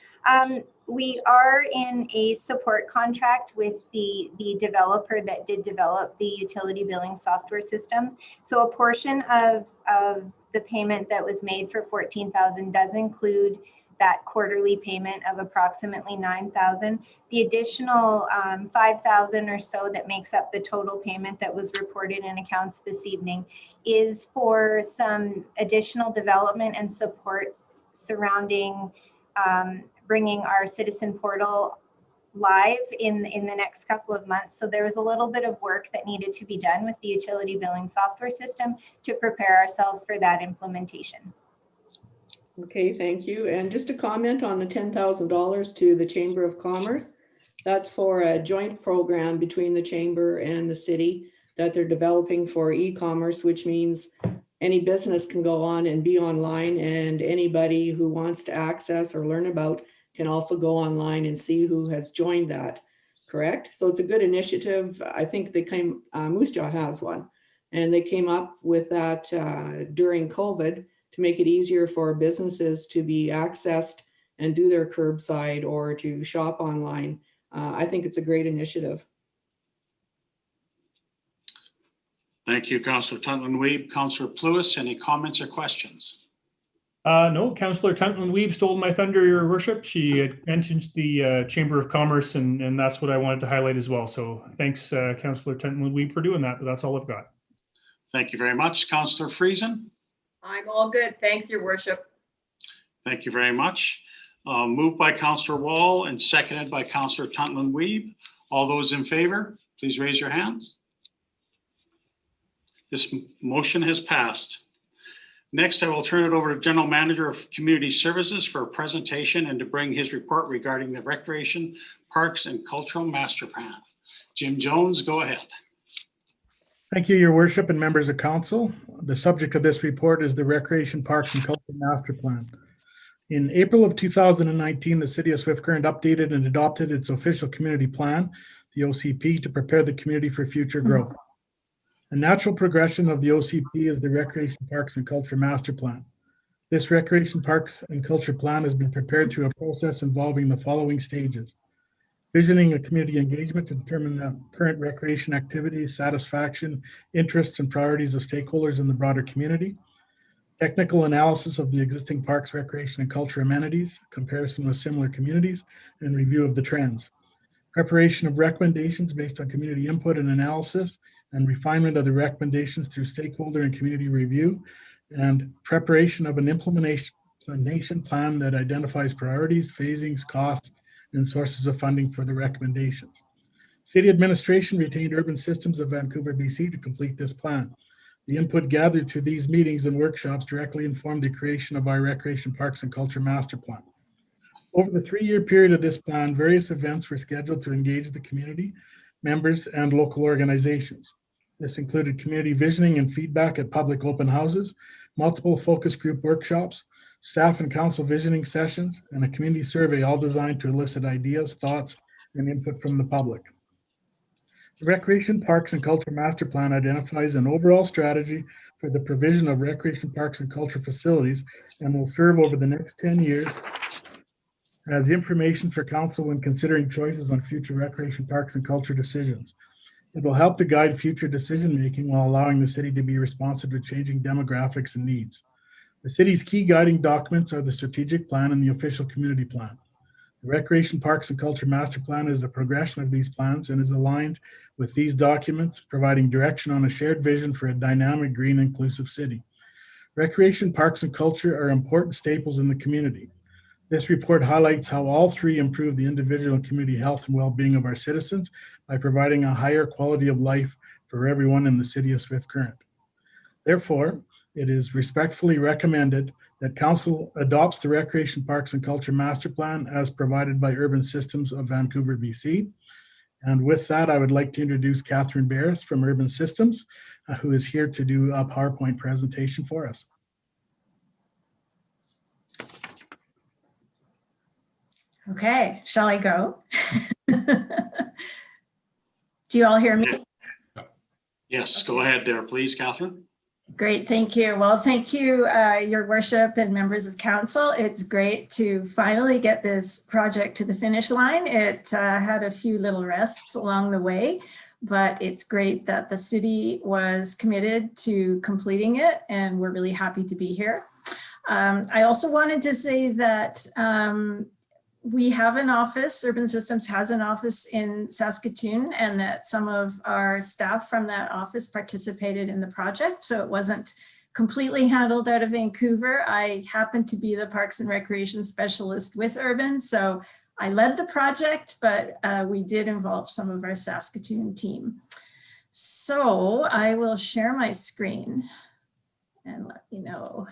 We are in a support contract with the developer that did develop the utility billing software system. So a portion of the payment that was made for $14,000 does include that quarterly payment of approximately $9,000. The additional $5,000 or so that makes up the total payment that was reported in accounts this evening is for some additional development and support surrounding bringing our citizen portal live in the next couple of months. So there was a little bit of work that needed to be done with the utility billing software system to prepare ourselves for that implementation. Okay, thank you. And just a comment on the $10,000 to the Chamber of Commerce. That's for a joint program between the Chamber and the city that they're developing for e-commerce, which means any business can go on and be online, and anybody who wants to access or learn about can also go online and see who has joined that, correct? So it's a good initiative. I think they came, Moose Jaw has one, and they came up with that during COVID to make it easier for businesses to be accessed and do their curbside or to shop online. I think it's a great initiative. Thank you, Councillor Tutman-Weeb. Councillor Pluis, any comments or questions? No, Councillor Tutman-Weeb stole my thunder, your worship. She had mentioned the Chamber of Commerce, and that's what I wanted to highlight as well. So thanks, Councillor Tutman-Weeb, for doing that. But that's all I've got. Thank you very much. Councillor Friesen? I'm all good. Thanks, your worship. Thank you very much. Moved by Councillor Wall and seconded by Councillor Tutman-Weeb. All those in favor, please raise your hands. This motion has passed. Next, I will turn it over to General Manager of Community Services for a presentation and to bring his report regarding the Recreation, Parks, and Cultural Master Plan. Jim Jones, go ahead. Thank you, your worship and members of council. The subject of this report is the Recreation, Parks, and Culture Master Plan. In April of 2019, the City of Swift Current updated and adopted its official community plan, the OCP, to prepare the community for future growth. A natural progression of the OCP is the Recreation, Parks, and Culture Master Plan. This Recreation, Parks, and Culture Plan has been prepared through a process involving the following stages: visioning a community engagement to determine the current recreation activities, satisfaction, interests, and priorities of stakeholders in the broader community; technical analysis of the existing parks, recreation, and culture amenities, comparison with similar communities, and review of the trends; preparation of recommendations based on community input and analysis, and refinement of the recommendations through stakeholder and community review; and preparation of an implementation plan that identifies priorities, phasings, costs, and sources of funding for the recommendations. City administration retained Urban Systems of Vancouver, BC to complete this plan. The input gathered through these meetings and workshops directly informed the creation of our Recreation Parks and Culture Master Plan. Over the 3-year period of this plan, various events were scheduled to engage the community, members, and local organizations. This included community visioning and feedback at public open houses, multiple focus group workshops, staff and council visioning sessions, and a community survey, all designed to elicit ideas, thoughts, and input from the public. The Recreation Parks and Culture Master Plan identifies an overall strategy for the provision of recreation parks and culture facilities and will serve over the next 10 years as information for council when considering choices on future recreation parks and culture decisions. It will help to guide future decision-making while allowing the city to be responsive to changing demographics and needs. The city's key guiding documents are the strategic plan and the official community plan. The Recreation Parks and Culture Master Plan is a progression of these plans and is aligned with these documents, providing direction on a shared vision for a dynamic, green, inclusive city. Recreation, parks, and culture are important staples in the community. This report highlights how all three improve the individual and community health and well-being of our citizens by providing a higher quality of life for everyone in the city of Swift Current. Therefore, it is respectfully recommended that Council adopts the Recreation Parks and Culture Master Plan as provided by Urban Systems of Vancouver, BC. And with that, I would like to introduce Catherine Barris from Urban Systems, who is here to do a PowerPoint presentation for us. Okay, shall I go? Do you all hear me? Yes, go ahead there, please, Catherine. Great, thank you. Well, thank you, Your Worship and members of council. It's great to finally get this project to the finish line. It had a few little rests along the way, but it's great that the city was committed to completing it, and we're really happy to be here. I also wanted to say that we have an office, Urban Systems has an office in Saskatoon, and that some of our staff from that office participated in the project. So it wasn't completely handled out of Vancouver. I happen to be the Parks and Recreation Specialist with Urban, so I led the project, but we did involve some of our Saskatoon team. So I will share my screen and let you know.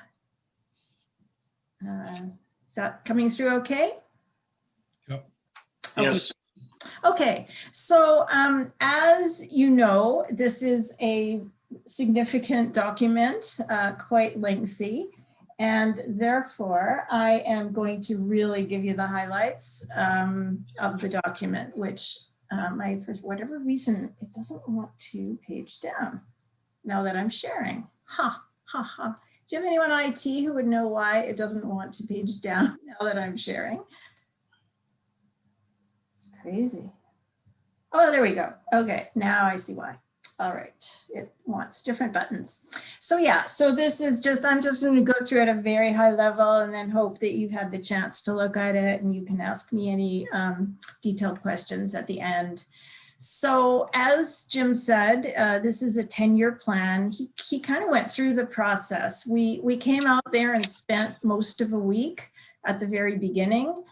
Is that coming through okay? Okay. Yes. Okay, so as you know, this is a significant document, quite lengthy, and therefore I am going to really give you the highlights of the document, which for whatever reason, it doesn't want to page down now that I'm sharing. Ha, ha, ha. Do you have anyone on IT who would know why it doesn't want to page down now that I'm sharing? Crazy. Oh, there we go. Okay, now I see why. All right, it wants different buttons. So yeah, so this is I'm just going to go through at a very high level and then hope that you've had the chance to look at it and you can ask me any detailed questions at the end. So as Jim said, this is a 10-year plan. He kind of went through the process. We came out there and spent most of a week at the very beginning.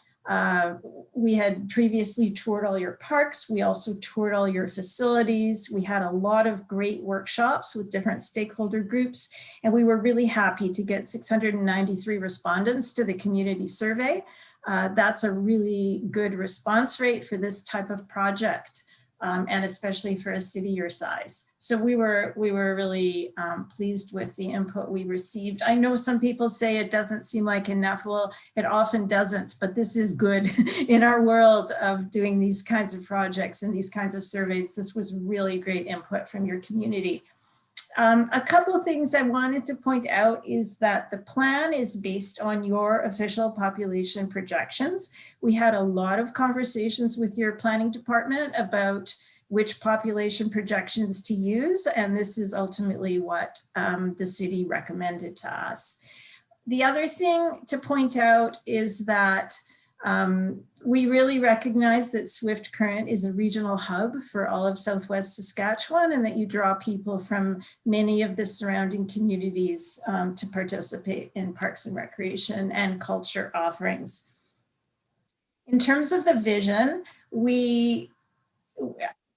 We had previously toured all your parks. We also toured all your facilities. We had a lot of great workshops with different stakeholder groups, and we were really happy to get 693 respondents to the community survey. That's a really good response rate for this type of project. And especially for a city your size. So we were really pleased with the input we received. I know some people say it doesn't seem like enough. Well, it often doesn't, but this is good in our world of doing these kinds of projects and these kinds of surveys. This was really great input from your community. A couple of things I wanted to point out is that the plan is based on your official population projections. We had a lot of conversations with your planning department about which population projections to use, and this is ultimately what the city recommended to us. The other thing to point out is that we really recognize that Swift Current is a regional hub for all of Southwest Saskatchewan, and that you draw people from many of the surrounding communities to participate in parks and recreation and culture offerings. In terms of the vision,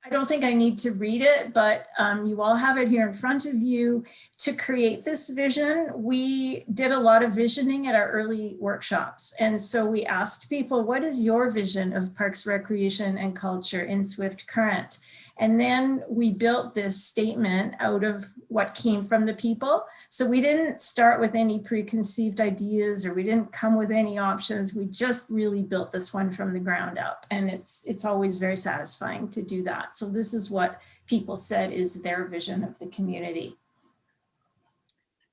I don't think I need to read it, but you all have it here in front of you. To create this vision, we did a lot of visioning at our early workshops. And so we asked people, what is your vision of parks, recreation, and culture in Swift Current? And then we built this statement out of what came from the people. So we didn't start with any preconceived ideas, or we didn't come with any options. We just really built this one from the ground up. And it's always very satisfying to do that. So this is what people said is their vision of the community.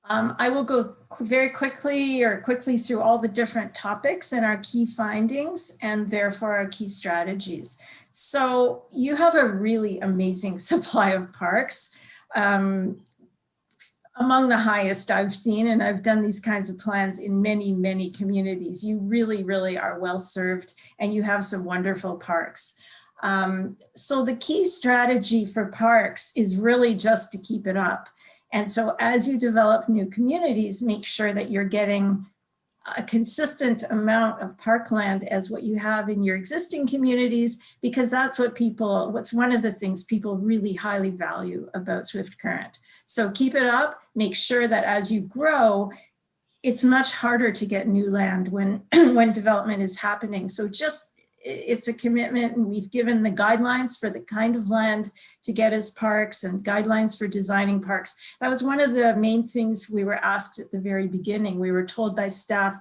I will go very quickly through all the different topics and our key findings, and therefore our key strategies. So you have a really amazing supply of parks, among the highest I've seen, and I've done these kinds of plans in many, many communities. You really, really are well served, and you have some wonderful parks. So the key strategy for parks is really just to keep it up. And so as you develop new communities, make sure that you're getting a consistent amount of parkland as what you have in your existing communities, because that's what's one of the things people really highly value about Swift Current. So keep it up, make sure that as you grow, it's much harder to get new land when, when development is happening. So it's a commitment, and we've given the guidelines for the kind of land to get as parks and guidelines for designing parks. That was one of the main things we were asked at the very beginning. We were told by staff,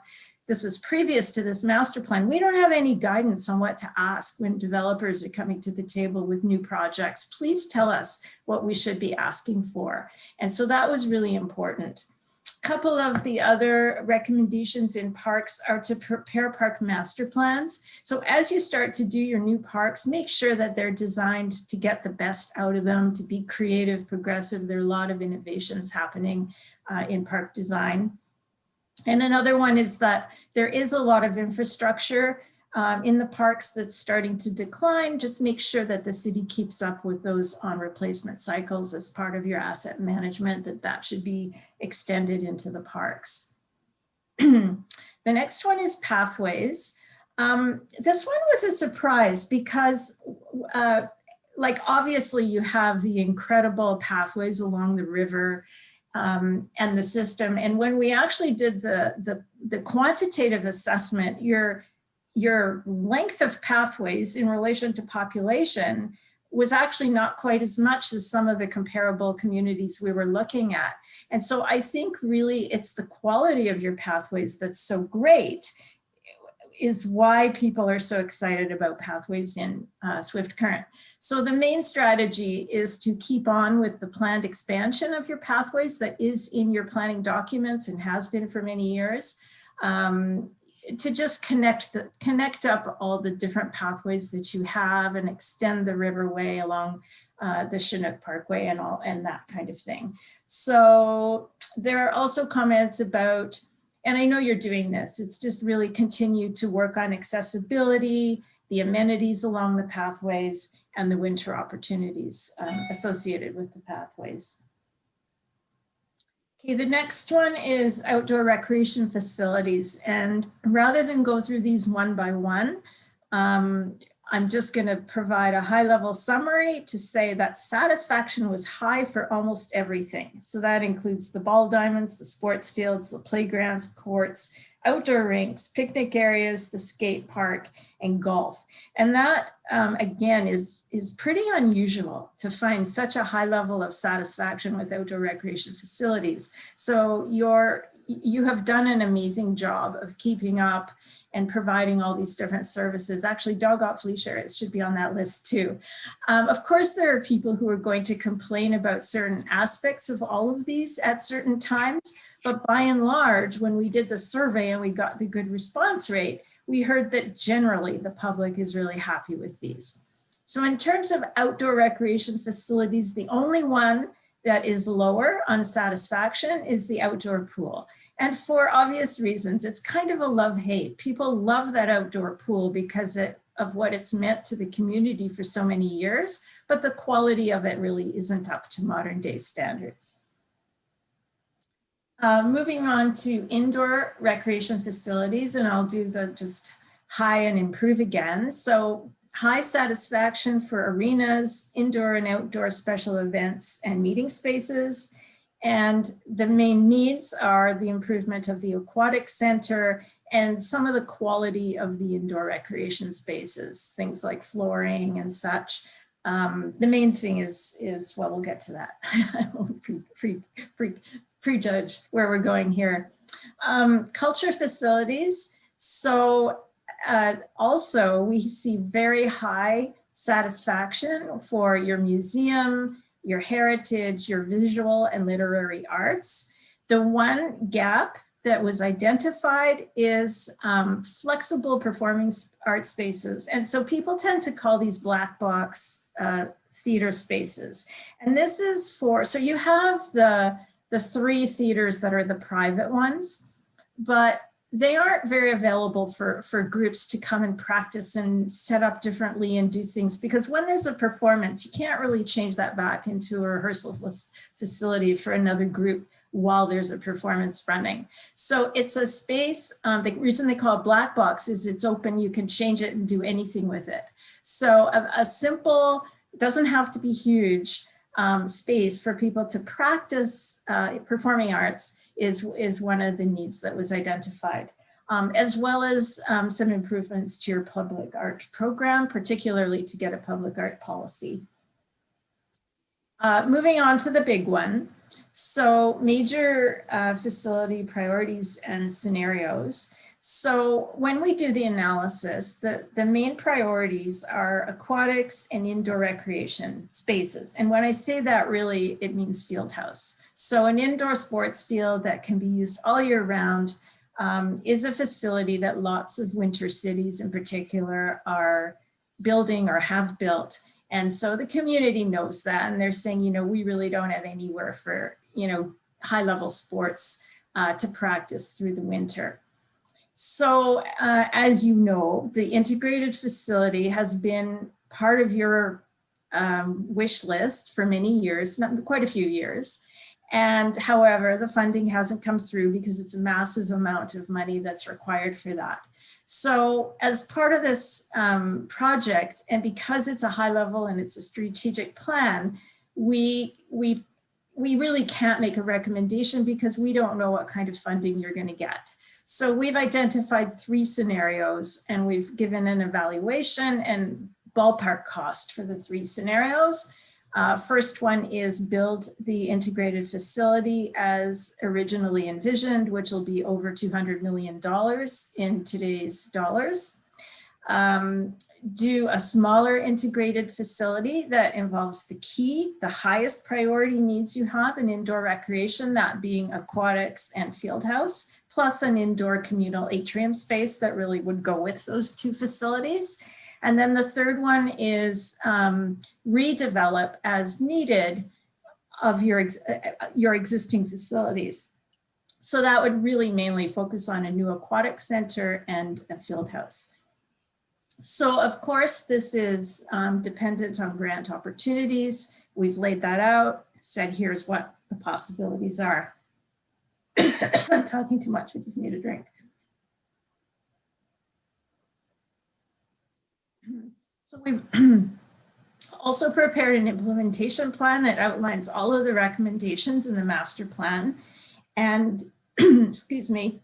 this was previous to this master plan, we don't have any guidance on what to ask when developers are coming to the table with new projects. Please tell us what we should be asking for. And so that was really important. Couple of the other recommendations in parks are to prepare park master plans. So as you start to do your new parks, make sure that they're designed to get the best out of them, to be creative, progressive. There are a lot of innovations happening in park design. And another one is that there is a lot of infrastructure in the parks that's starting to decline. Just make sure that the city keeps up with those on replacement cycles as part of your asset management, that should be extended into the parks. The next one is pathways. This one was a surprise because like obviously you have the incredible pathways along the river and the system. And when we actually did the quantitative assessment, your length of pathways in relation to population was actually not quite as much as some of the comparable communities we were looking at. And so I think really it's the quality of your pathways that's so great, is why people are so excited about pathways in Swift Current. So the main strategy is to keep on with the planned expansion of your pathways that is in your planning documents and has been for many years. To just connect up all the different pathways that you have and extend the riverway along the Chinook Parkway and that kind of thing. So there are also comments about, and I know you're doing this, it's just really continue to work on accessibility, the amenities along the pathways, and the winter opportunities associated with the pathways. Okay, the next one is outdoor recreation facilities. And rather than go through these one by one, I'm just going to provide a high-level summary to say that satisfaction was high for almost everything. So that includes the ball diamonds, the sports fields, the playgrounds, courts, outdoor rinks, picnic areas, the skate park, and golf. And that, again, is pretty unusual to find such a high level of satisfaction with outdoor recreation facilities. So you have done an amazing job of keeping up and providing all these different services. Actually, dog off-leash areas should be on that list too. Of course, there are people who are going to complain about certain aspects of all of these at certain times, but by and large, when we did the survey and we got the good response rate, we heard that generally the public is really happy with these. So in terms of outdoor recreation facilities, the only one that is lower on satisfaction is the outdoor pool. And for obvious reasons, it's kind of a love-hate. People love that outdoor pool because of what it's meant to the community for so many years, but the quality of it really isn't up to modern day standards. Moving on to indoor recreation facilities, and I'll do the just high and improve again. So high satisfaction for arenas, indoor and outdoor special events and meeting spaces. And the main needs are the improvement of the aquatic center and some of the quality of the indoor recreation spaces, things like flooring and such. The main thing is, well, we'll get to that. I won't prejudge where we're going here. Culture facilities. So also we see very high satisfaction for your museum, your heritage, your visual and literary arts. The one gap that was identified is flexible performing art spaces. And so people tend to call these black box theater spaces. And this is for, so you have the 3 theaters that are the private ones, but they aren't very available for groups to come and practice and set up differently and do things, because when there's a performance, you can't really change that back into a rehearsal facility for another group while there's a performance running. So it's a space, the reason they call it black box is it's open, you can change it and do anything with it. So a simple, doesn't have to be huge space for people to practice performing arts is one of the needs that was identified, as well as some improvements to your public art program, particularly to get a public art policy. Moving on to the big one. So major facility priorities and scenarios. So when we do the analysis, the main priorities are aquatics and indoor recreation spaces. And when I say that, really, it means field house. So an indoor sports field that can be used all year round is a facility that lots of winter cities in particular are building or have built. And so the community knows that, and they're saying, you know, we really don't have anywhere for, you know, high level sports to practice through the winter. So as you know, the integrated facility has been part of your wish list for many years, quite a few years. And however, the funding hasn't come through because it's a massive amount of money that's required for that. So as part of this project, and because it's a high level and it's a strategic plan, we really can't make a recommendation because we don't know what kind of funding you're going to get. So we've identified 3 scenarios and we've given an evaluation and ballpark cost for the 3 scenarios. First one is build the integrated facility as originally envisioned, which will be over $200 million in today's dollars. Do a smaller integrated facility that involves the highest priority needs you have in indoor recreation, that being aquatics and field house, plus an indoor communal atrium space that really would go with those 2 facilities. And then the third one is redevelop as needed of your existing facilities. So that would really mainly focus on a new aquatic center and a field house. So of course, this is dependent on grant opportunities. We've laid that out, said here's what the possibilities are. I'm talking too much, I just need a drink. So we've also prepared an implementation plan that outlines all of the recommendations in the master plan. And excuse me,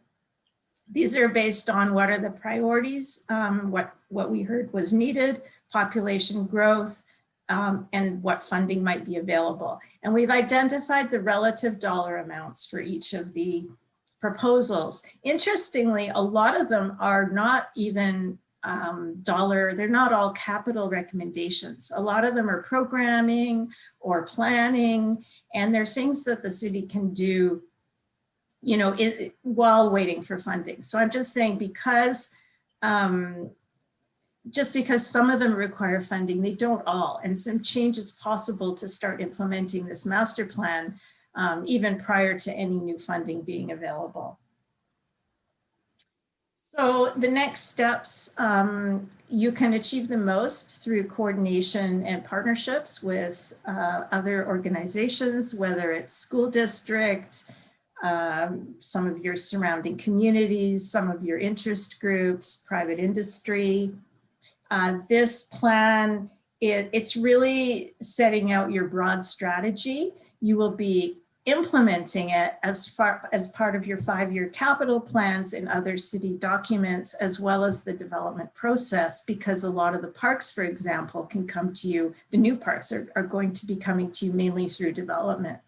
these are based on what are the priorities, what we heard was needed, population growth, and what funding might be available. And we've identified the relative dollar amounts for each of the proposals. Interestingly, a lot of them are not even they're not all capital recommendations. A lot of them are programming or planning, and they're things that the city can do, you know, while waiting for funding. So I'm just saying, because just because some of them require funding, they don't all, and some change is possible to start implementing this master plan even prior to any new funding being available. So the next steps, you can achieve the most through coordination and partnerships with other organizations, whether it's school district, some of your surrounding communities, some of your interest groups, private industry. This plan, it's really setting out your broad strategy. You will be implementing it as part of your 5-year capital plans and other city documents, as well as the development process, because a lot of the parks, for example, can come to you. The new parks are going to be coming to you mainly through development.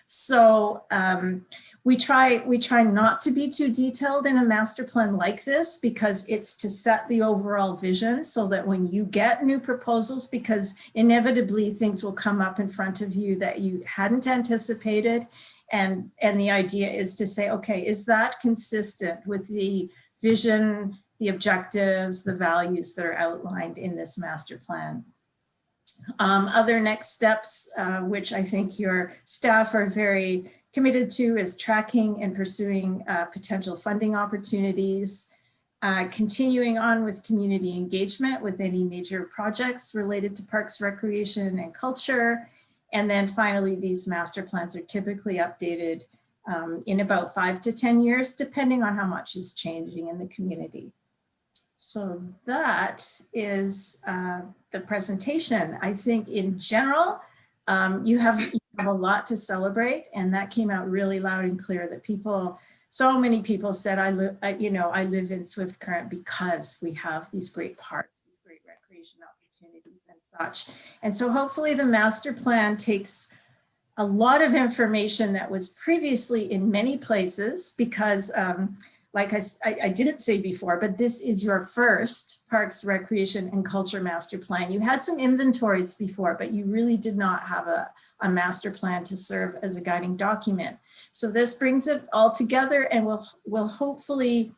So we try not to be too detailed in a master plan like this, because it's to set the overall vision so that when you get new proposals, because inevitably things will come up in front of you that you hadn't anticipated. And the idea is to say, okay, is that consistent with the vision, the objectives, the values that are outlined in this master plan? Other next steps, which I think your staff are very committed to, is tracking and pursuing potential funding opportunities, continuing on with community engagement with any major projects related to parks, recreation, and culture. And then finally, these master plans are typically updated in about 5 to 10 years, depending on how much is changing in the community. So that is the presentation. I think in general, you have a lot to celebrate, and that came out really loud and clear that so many people said, I live in Swift Current because we have these great parks, these great recreation opportunities and such. And so hopefully the master plan takes a lot of information that was previously in many places, because like I didn't say before, but this is your first Parks, Recreation, and Culture Master Plan. You had some inventories before, but you really did not have a master plan to serve as a guiding document. So this brings it all together and will hopefully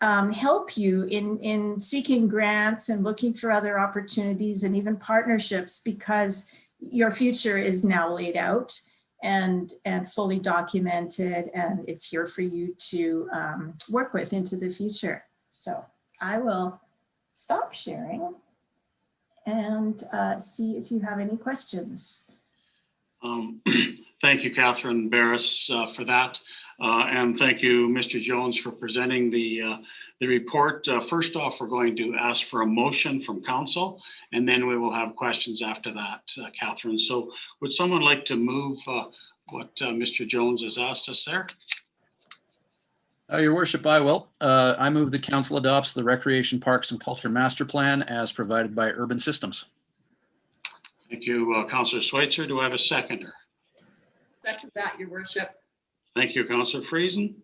help you in seeking grants and looking for other opportunities and even partnerships, because your future is now laid out and fully documented, and it's here for you to work with into the future. So I will stop sharing and see if you have any questions. Thank you, Catherine Barris, for that. And thank you, Mr. Jones, for presenting the report. First off, we're going to ask for a motion from council, and then we will have questions after that, Catherine. So would someone like to move what Mr. Jones has asked us there? Your worship, I will. I move the council adopts the Recreation, Parks, and Culture Master Plan as provided by Urban Systems. Thank you, Councillor Schweitzer. Do I have a seconder? Second that, your worship. Thank you, Councillor Friesen.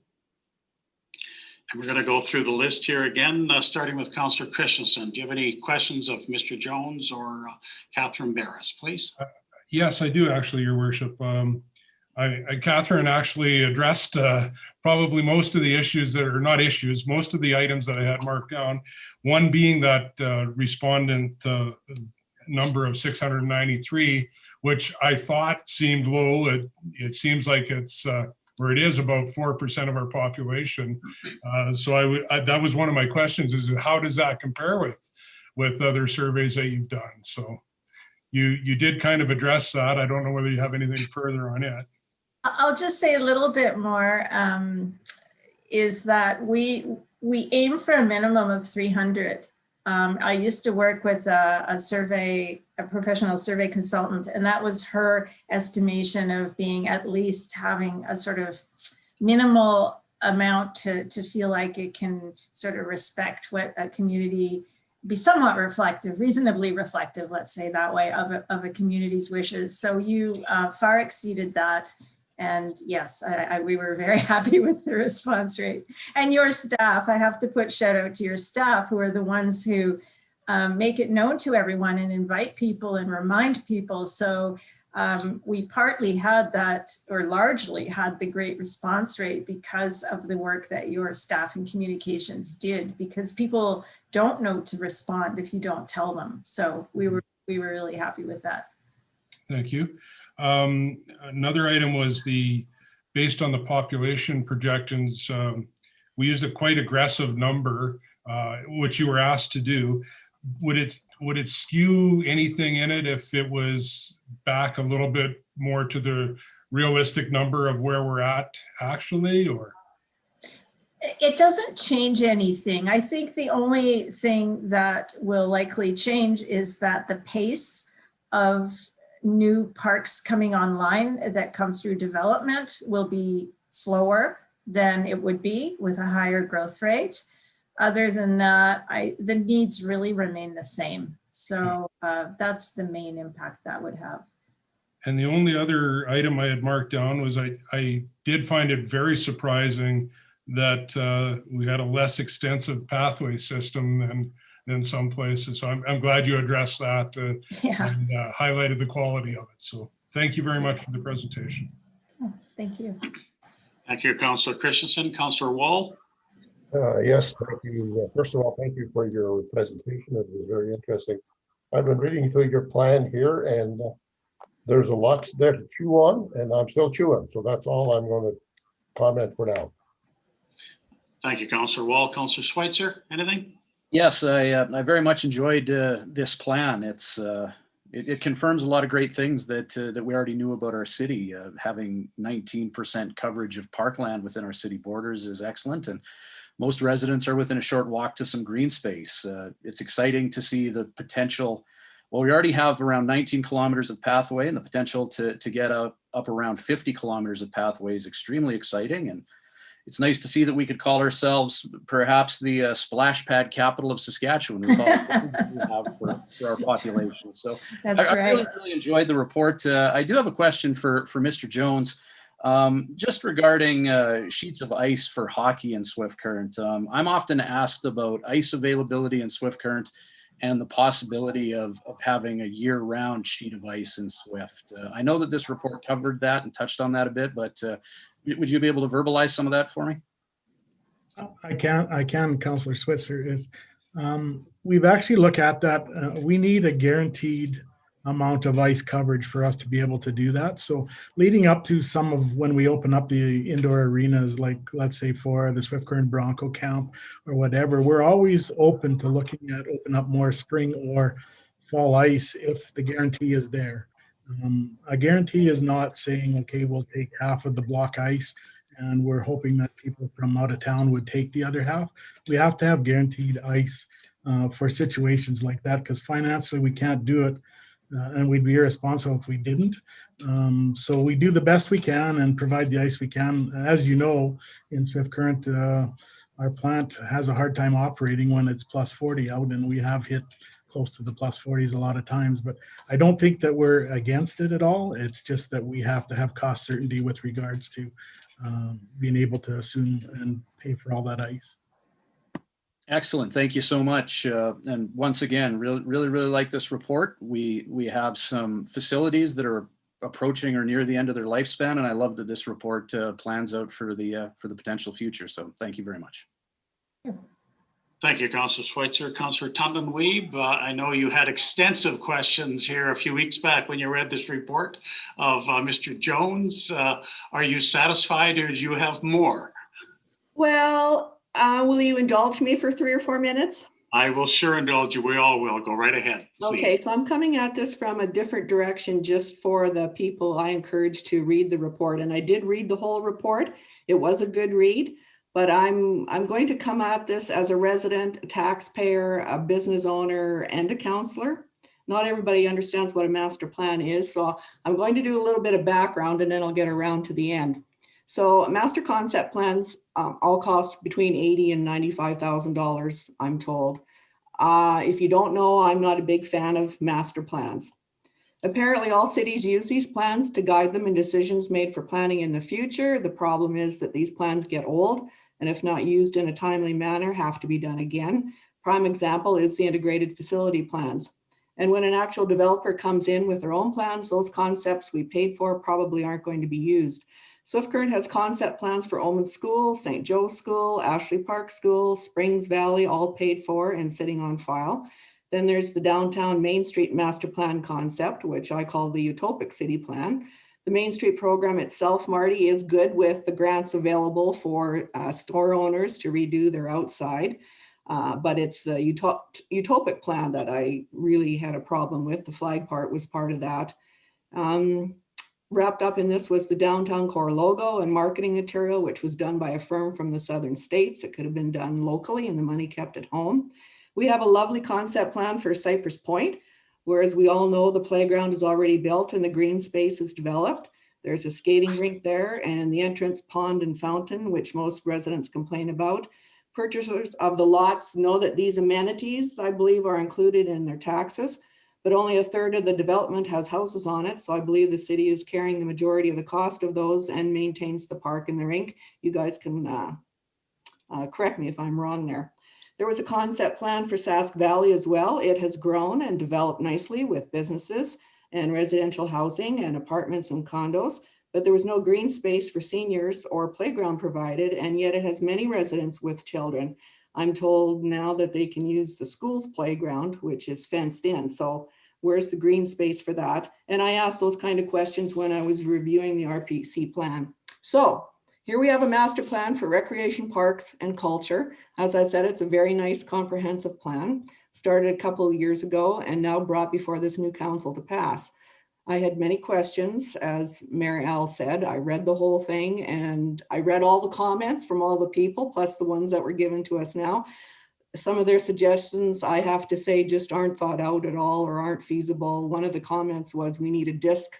And we're going to go through the list here again, starting with Councillor Christensen. Do you have any questions of Mr. Jones or Catherine Barris, please? Yes, I do actually, your worship. Catherine actually addressed probably most of the issues that are not issues, most of the items that I had marked down. One being that respondent number of 693, which I thought seemed low. It seems like it's where it is about 4% of our population. So that was one of my questions, is how does that compare with other surveys that you've done? So you did kind of address that. I don't know whether you have anything further on it. I'll just say a little bit more, is that we aim for a minimum of 300. I used to work with a professional survey consultant, and that was her estimation of being at least having a sort of minimal amount to feel like it can sort of respect what a community, be somewhat reflective, reasonably reflective, let's say that way, of a community's wishes. So you far exceeded that. And yes, we were very happy with the response rate. And your staff, I have to put shout out to your staff, who are the ones who make it known to everyone and invite people and remind people. So we partly had that, or largely had the great response rate because of the work that your staff and communications did, because people don't know to respond if you don't tell them. So we were really happy with that. Thank you. Another item was based on the population projections, we used a quite aggressive number, which you were asked to do. Would it skew anything in it if it was back a little bit more to the realistic number of where we're at actually, or? It doesn't change anything. I think the only thing that will likely change is that the pace of new parks coming online that come through development will be slower than it would be with a higher growth rate. Other than that, the needs really remain the same. So that's the main impact that would have. And the only other item I had marked down was I did find it very surprising that we had a less extensive pathway system than some places. So I'm glad you addressed that and highlighted the quality of it. So thank you very much for the presentation. Oh, thank you. Thank you, Councillor Christensen. Councillor Wall. Yes, thank you. First of all, thank you for your presentation. It was very interesting. I've been reading through your plan here, and there's a lot there to chew on, and I'm still chewing. So that's all I'm going to comment for now. Thank you, Councillor Wall. Councillor Schweitzer, anything? Yes, I very much enjoyed this plan. It confirms a lot of great things that we already knew about our city. Having 19% coverage of parkland within our city borders is excellent, and most residents are within a short walk to some green space. It's exciting to see the potential. Well, we already have around 19 kilometers of pathway, and the potential to get up around 50 kilometers of pathway is extremely exciting. And it's nice to see that we could call ourselves perhaps the splash pad capital of Saskatchewan with all the we have for our population. So That's I right. really enjoyed the report. I do have a question for Mr. Jones. Just regarding sheets of ice for hockey in Swift Current. I'm often asked about ice availability in Swift Current and the possibility of having a year-round sheet of ice in Swift. I know that this report covered that and touched on that a bit, but would you be able to verbalize some of that for me? I can, Councillor Switzer. We've actually looked at that. We need a guaranteed amount of ice coverage for us to be able to do that. So leading up to some of when we open up the indoor arenas, like let's say for the Swift Current Bronco Camp or whatever, we're always open to looking at open up more spring or fall ice if the guarantee is there. A guarantee is not saying, okay, we'll take half of the block ice and we're hoping that people from out of town would take the other half. We have to have guaranteed ice for situations like that, because financially we can't do it. And we'd be irresponsible if we didn't. So we do the best we can and provide the ice we can. As you know, in Swift Current, our plant has a hard time operating when it's plus 40 out, and we have hit close to the plus 40s a lot of times. But I don't think that we're against it at all. It's just that we have to have cost certainty with regards to being able to assume and pay for all that ice. Excellent. Thank you so much. And once again, really like this report. We have some facilities that are approaching or near the end of their lifespan, and I love that this report plans out for the potential future. So thank you very much. Thank you, Councillor Schweitzer. Councillor Tundon-Weeb, I know you had extensive questions here a few weeks back when you read this report of Mr. Jones. Are you satisfied, or do you have more? Well, will you indulge me for 3 or 4 minutes? I will sure indulge you. We all will. Go right ahead, please. Okay, so I'm coming at this from a different direction just for the people I encourage to read the report. And I did read the whole report. It was a good read, but I'm going to come at this as a resident, a taxpayer, a business owner, and a councillor. Not everybody understands what a master plan is, so I'm going to do a little bit of background and then I'll get around to the end. So master concept plans all cost between $80,000 and $95,000, I'm told. If you don't know, I'm not a big fan of master plans. Apparently all cities use these plans to guide them in decisions made for planning in the future. The problem is that these plans get old, and if not used in a timely manner, have to be done again. Prime example is the integrated facility plans. And when an actual developer comes in with their own plans, those concepts we paid for probably aren't going to be used. Swift Current has concept plans for Omen School, St. Joe's School, Ashley Park School, Springs Valley, all paid for and sitting on file. Then there's the downtown Main Street master plan concept, which I call the utopic city plan. The Main Street program itself, Marty, is good with the grants available for store owners to redo their outside. But it's the utopic plan that I really had a problem with. The flag part was part of that. wrapped up in this was the downtown core logo and marketing material, which was done by a firm from the southern states. It could have been done locally and the money kept at home. We have a lovely concept plan for Cypress Point, where, as we all know, the playground is already built and the green space is developed. There's a skating rink there and the entrance pond and fountain, which most residents complain about. Purchasers of the lots know that these amenities, I believe, are included in their taxes, but only a third of the development has houses on it. So I believe the city is carrying the majority of the cost of those and maintains the park and the rink. You guys can correct me if I'm wrong there. There was a concept plan for Sask Valley as well. It has grown and developed nicely with businesses and residential housing and apartments and condos, but there was no green space for seniors or playground provided, and yet it has many residents with children. I'm told now that they can use the school's playground, which is fenced in. So where's the green space for that? And I asked those kind of questions when I was reviewing the RPC plan. So here we have a master plan for recreation, parks, and culture. As I said, it's a very nice comprehensive plan, started a couple of years ago and now brought before this new council to pass. I had many questions, as Mary Al said. I read the whole thing and I read all the comments from all the people, plus the ones that were given to us now. Some of their suggestions, I have to say, just aren't thought out at all or aren't feasible. One of the comments was we need a disc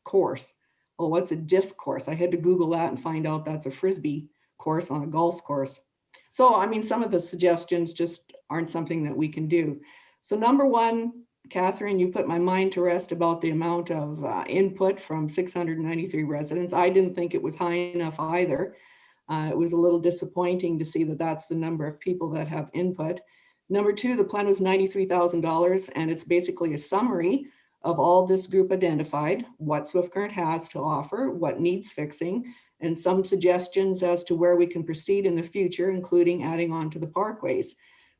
course. Well, what's a disc course? I had to Google that and find out that's a Frisbee course on a golf course. So, I mean, some of the suggestions just aren't something that we can do. So number one, Catherine, you put my mind to rest about the amount of input from 693 residents. I didn't think it was high enough either. It was a little disappointing to see that that's the number of people that have input. Number two, the plan was $93,000, and it's basically a summary of all this group identified, what Swift Current has to offer, what needs fixing, and some suggestions as to where we can proceed in the future, including adding on to the parkways.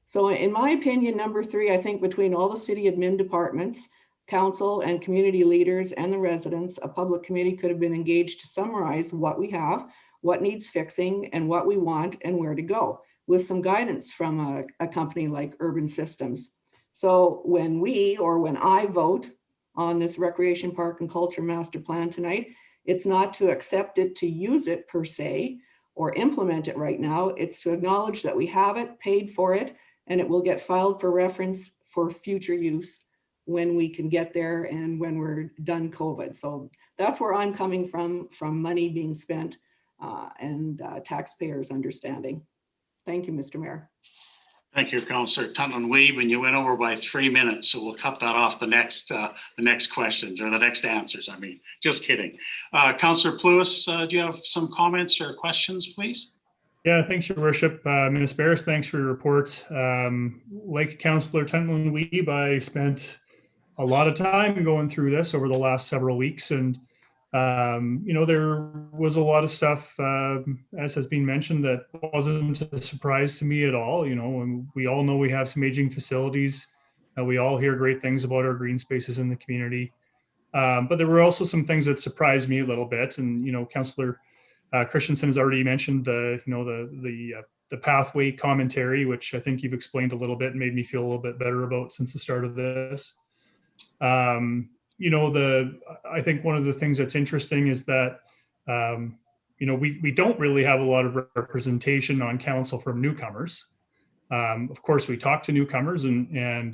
So in my opinion, number three, I think between all the city admin departments, council and community leaders and the residents, a public committee could have been engaged to summarize what we have, what needs fixing, and what we want and where to go, with some guidance from a company like Urban Systems. So when I vote on this Recreation Park and Culture Master Plan tonight, it's not to accept it, to use it per se, or implement it right now. It's to acknowledge that we have it, paid for it, and it will get filed for reference for future use when we can get there and when we're done COVID. So that's where I'm coming from money being spent and taxpayers understanding. Thank you, Mr. Mayor. Thank you, Councillor Tuttlin-Weeb, and you went over by 3 minutes, so we'll cut that off the next questions or the next answers. I mean, just kidding. Councillor Pluis, do you have some comments or questions, please? Yeah, thanks, Your Worship. Ms. Barris, thanks for your report. Like Councillor Tuttlin-Weeb, I spent a lot of time going through this over the last several weeks, and there was a lot of stuff, as has been mentioned, that wasn't a surprise to me at all. And we all know we have some aging facilities. We all hear great things about our green spaces in the community. But there were also some things that surprised me a little bit. And, Councillor Christensen has already mentioned the pathway commentary, which I think you've explained a little bit and made me feel a little bit better about since the start of this. I think one of the things that's interesting is that, we don't really have a lot of representation on council from newcomers. Of course, we talk to newcomers and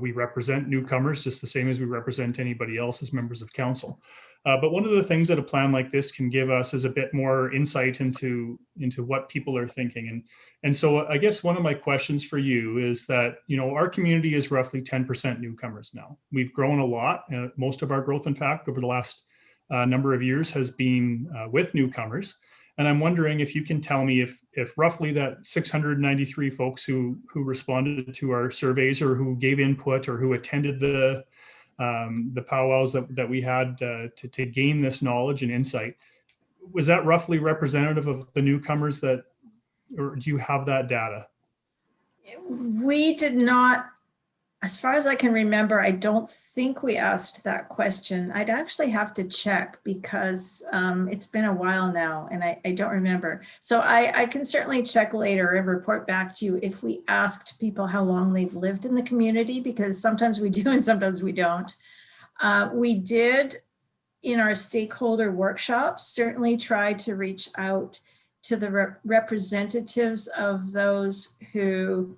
we represent newcomers just the same as we represent anybody else as members of council. But one of the things that a plan like this can give us is a bit more insight into what people are thinking. And so I guess one of my questions for you is that, our community is roughly 10% newcomers now. We've grown a lot. Most of our growth, in fact, over the last number of years has been with newcomers. And I'm wondering if you can tell me if roughly that 693 folks who responded to our surveys or who gave input or who attended the powwows that we had to gain this knowledge and insight, was that roughly representative of the newcomers or do you have that data? We did not, as far as I can remember, I don't think we asked that question. I'd actually have to check because it's been a while now and I don't remember. So I can certainly check later and report back to you if we asked people how long they've lived in the community, because sometimes we do and sometimes we don't. We did in our stakeholder workshops, certainly try to reach out to the representatives of those who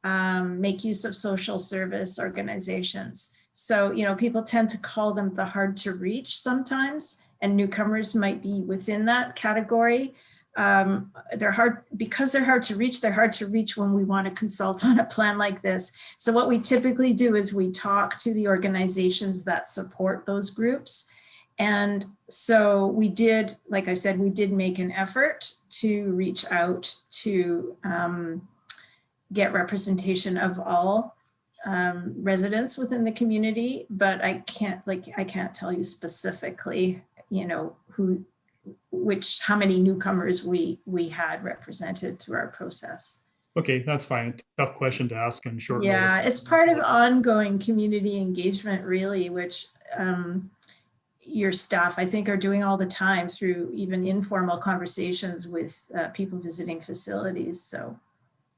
make use of social service organizations. So, you know, people tend to call them the hard to reach sometimes, and newcomers might be within that category. They're hard because they're hard to reach. They're hard to reach when we want to consult on a plan like this. So what we typically do is we talk to the organizations that support those groups. And so we did, like I said, we did make an effort to reach out to get representation of all residents within the community, but I can't tell you specifically, you know, how many newcomers we had represented through our process. Okay, that's fine. Tough question to ask in short Yeah, notice. it's part of ongoing community engagement, really, which your staff, I think, are doing all the time through even informal conversations with people visiting facilities. So,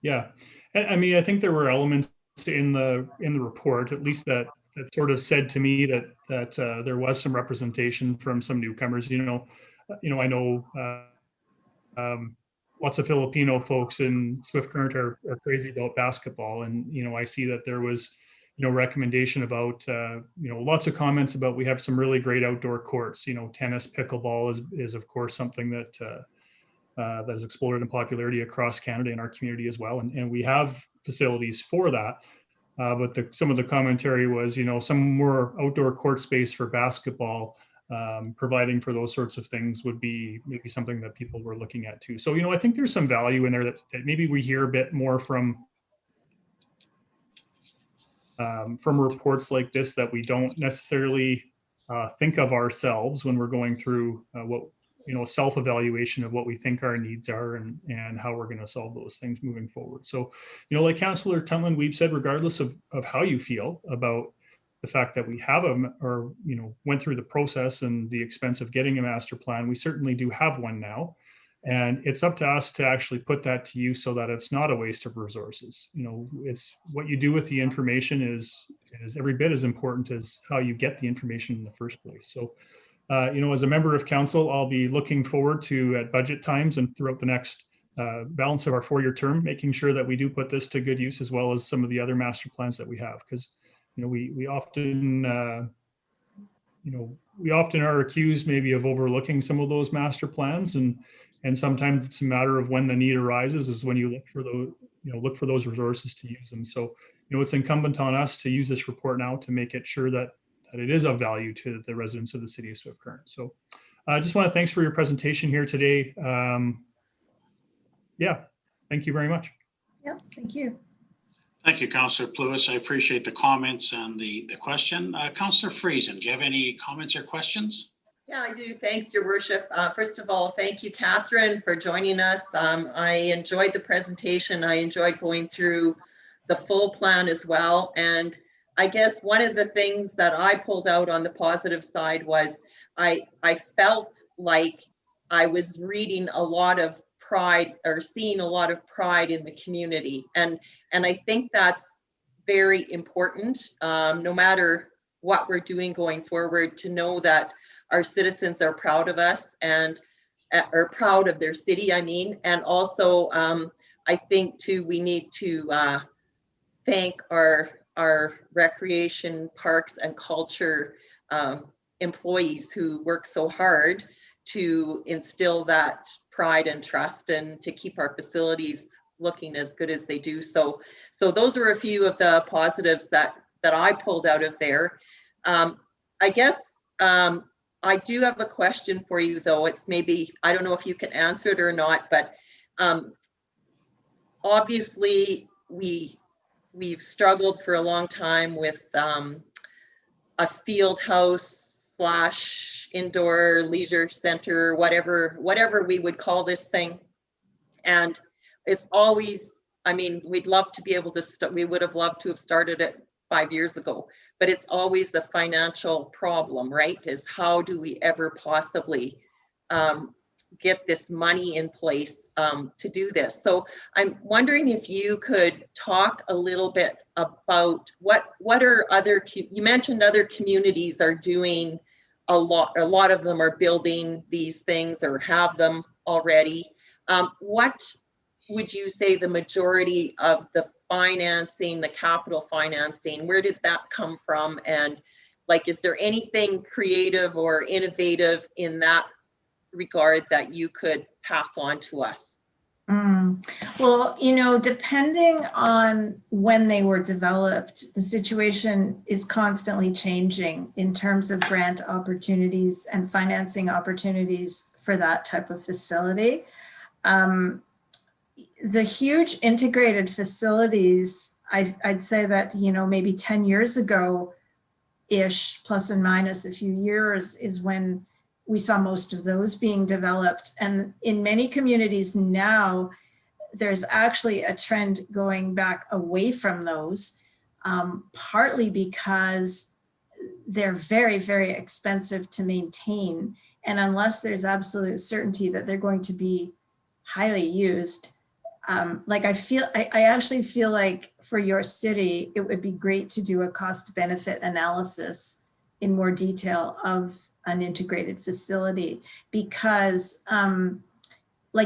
yeah, I mean, I think there were elements in the report, at least that sort of said to me that there was some representation from some newcomers. I know lots of Filipino folks in Swift Current are crazy about basketball, and I see that there was recommendation about lots of comments about we have some really great outdoor courts. Tennis, pickleball is of course something that that has exploded in popularity across Canada in our community as well, and we have facilities for that. But some of the commentary was, some more outdoor court space for basketball, providing for those sorts of things would be maybe something that people were looking at too. So, I think there's some value in there that maybe we hear a bit more from reports like this that we don't necessarily think of ourselves when we're going through a self-evaluation of what we think our needs are and how we're going to solve those things moving forward. So, like Councillor Tunlin, we've said, regardless of how you feel about the fact that we have went through the process and the expense of getting a master plan, we certainly do have one now. And it's up to us to actually put that to use so that it's not a waste of resources. It's what you do with the information is every bit as important as how you get the information in the first place. So, as a member of council, I'll be looking forward to at budget times and throughout the next balance of our 4-year term, making sure that we do put this to good use, as well as some of the other master plans that we have. Because, we often are accused maybe of overlooking some of those master plans, and sometimes it's a matter of when the need arises is when you look for those resources to use them. So, it's incumbent on us to use this report now to make it sure that it is of value to the residents of the city of Swift Current. So I just want to thanks for your presentation here today. Yeah, thank you very much. yeah, thank you. Thank you, Councillor Pluis. I appreciate the comments and the question. Councillor Friesen, do you have any comments or questions? Yeah, I do. Thanks, Your Worship. First of all, thank you, Catherine, for joining us. I enjoyed the presentation. I enjoyed going through the full plan as well. And I guess one of the things that I pulled out on the positive side was I felt like I was reading a lot of pride or seeing a lot of pride in the community. And I think that's very important, no matter what we're doing going forward, to know that our citizens are proud of us and are proud of their city, I mean. And also, I think too, we need to thank our recreation, parks, and culture employees who work so hard to instill that pride and trust and to keep our facilities looking as good as they do. So those are a few of the positives that I pulled out of there. I guess I do have a question for you, though. It's maybe, I don't know if you can answer it or not, but obviously we've struggled for a long time with a field house / indoor leisure center, whatever we would call this thing. And it's always, I mean, we'd love to be able to, we would have loved to have started it 5 years ago, but it's always the financial problem, right? Is how do we ever possibly get this money in place to do this? So I'm wondering if you could talk a little bit about what are other, you mentioned other communities are doing a lot of them are building these things or have them already. What would you say the majority of the financing, the capital financing, where did that come from? And like, is there anything creative or innovative in that regard that you could pass on to us? Well, depending on when they were developed, the situation is constantly changing in terms of grant opportunities and financing opportunities for that type of facility. The huge integrated facilities, I'd say that, maybe 10 years ago-ish, plus and minus a few years, is when we saw most of those being developed. And in many communities now, there's actually a trend going back away from those, partly because they're very, very expensive to maintain. And unless there's absolute certainty that they're going to be highly used, I actually feel like for your city, it would be great to do a cost benefit analysis in more detail of an integrated facility, because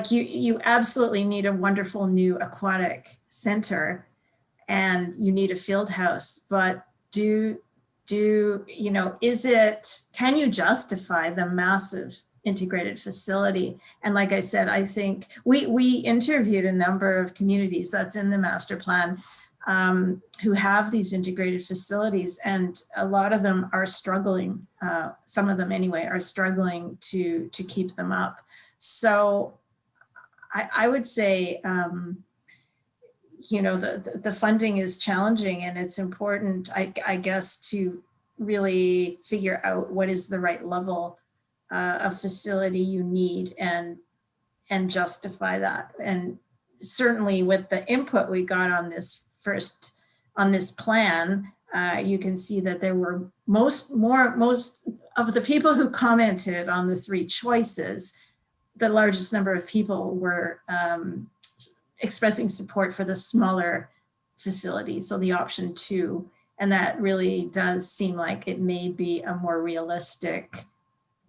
you absolutely need a wonderful new aquatic center and you need a field house, but can you justify the massive integrated facility? And like I said, I think we interviewed a number of communities that's in the master plan who have these integrated facilities, and a lot of them are struggling. Some of them anyway are struggling to keep them up. So I would say, the funding is challenging, and it's important, I guess, to really figure out what is the right level of facility you need and justify that. And certainly with the input we got on this plan, you can see that there were most of the people who commented on the three choices, the largest number of people were expressing support for the smaller facility, so the option 2. And that really does seem like it may be a more realistic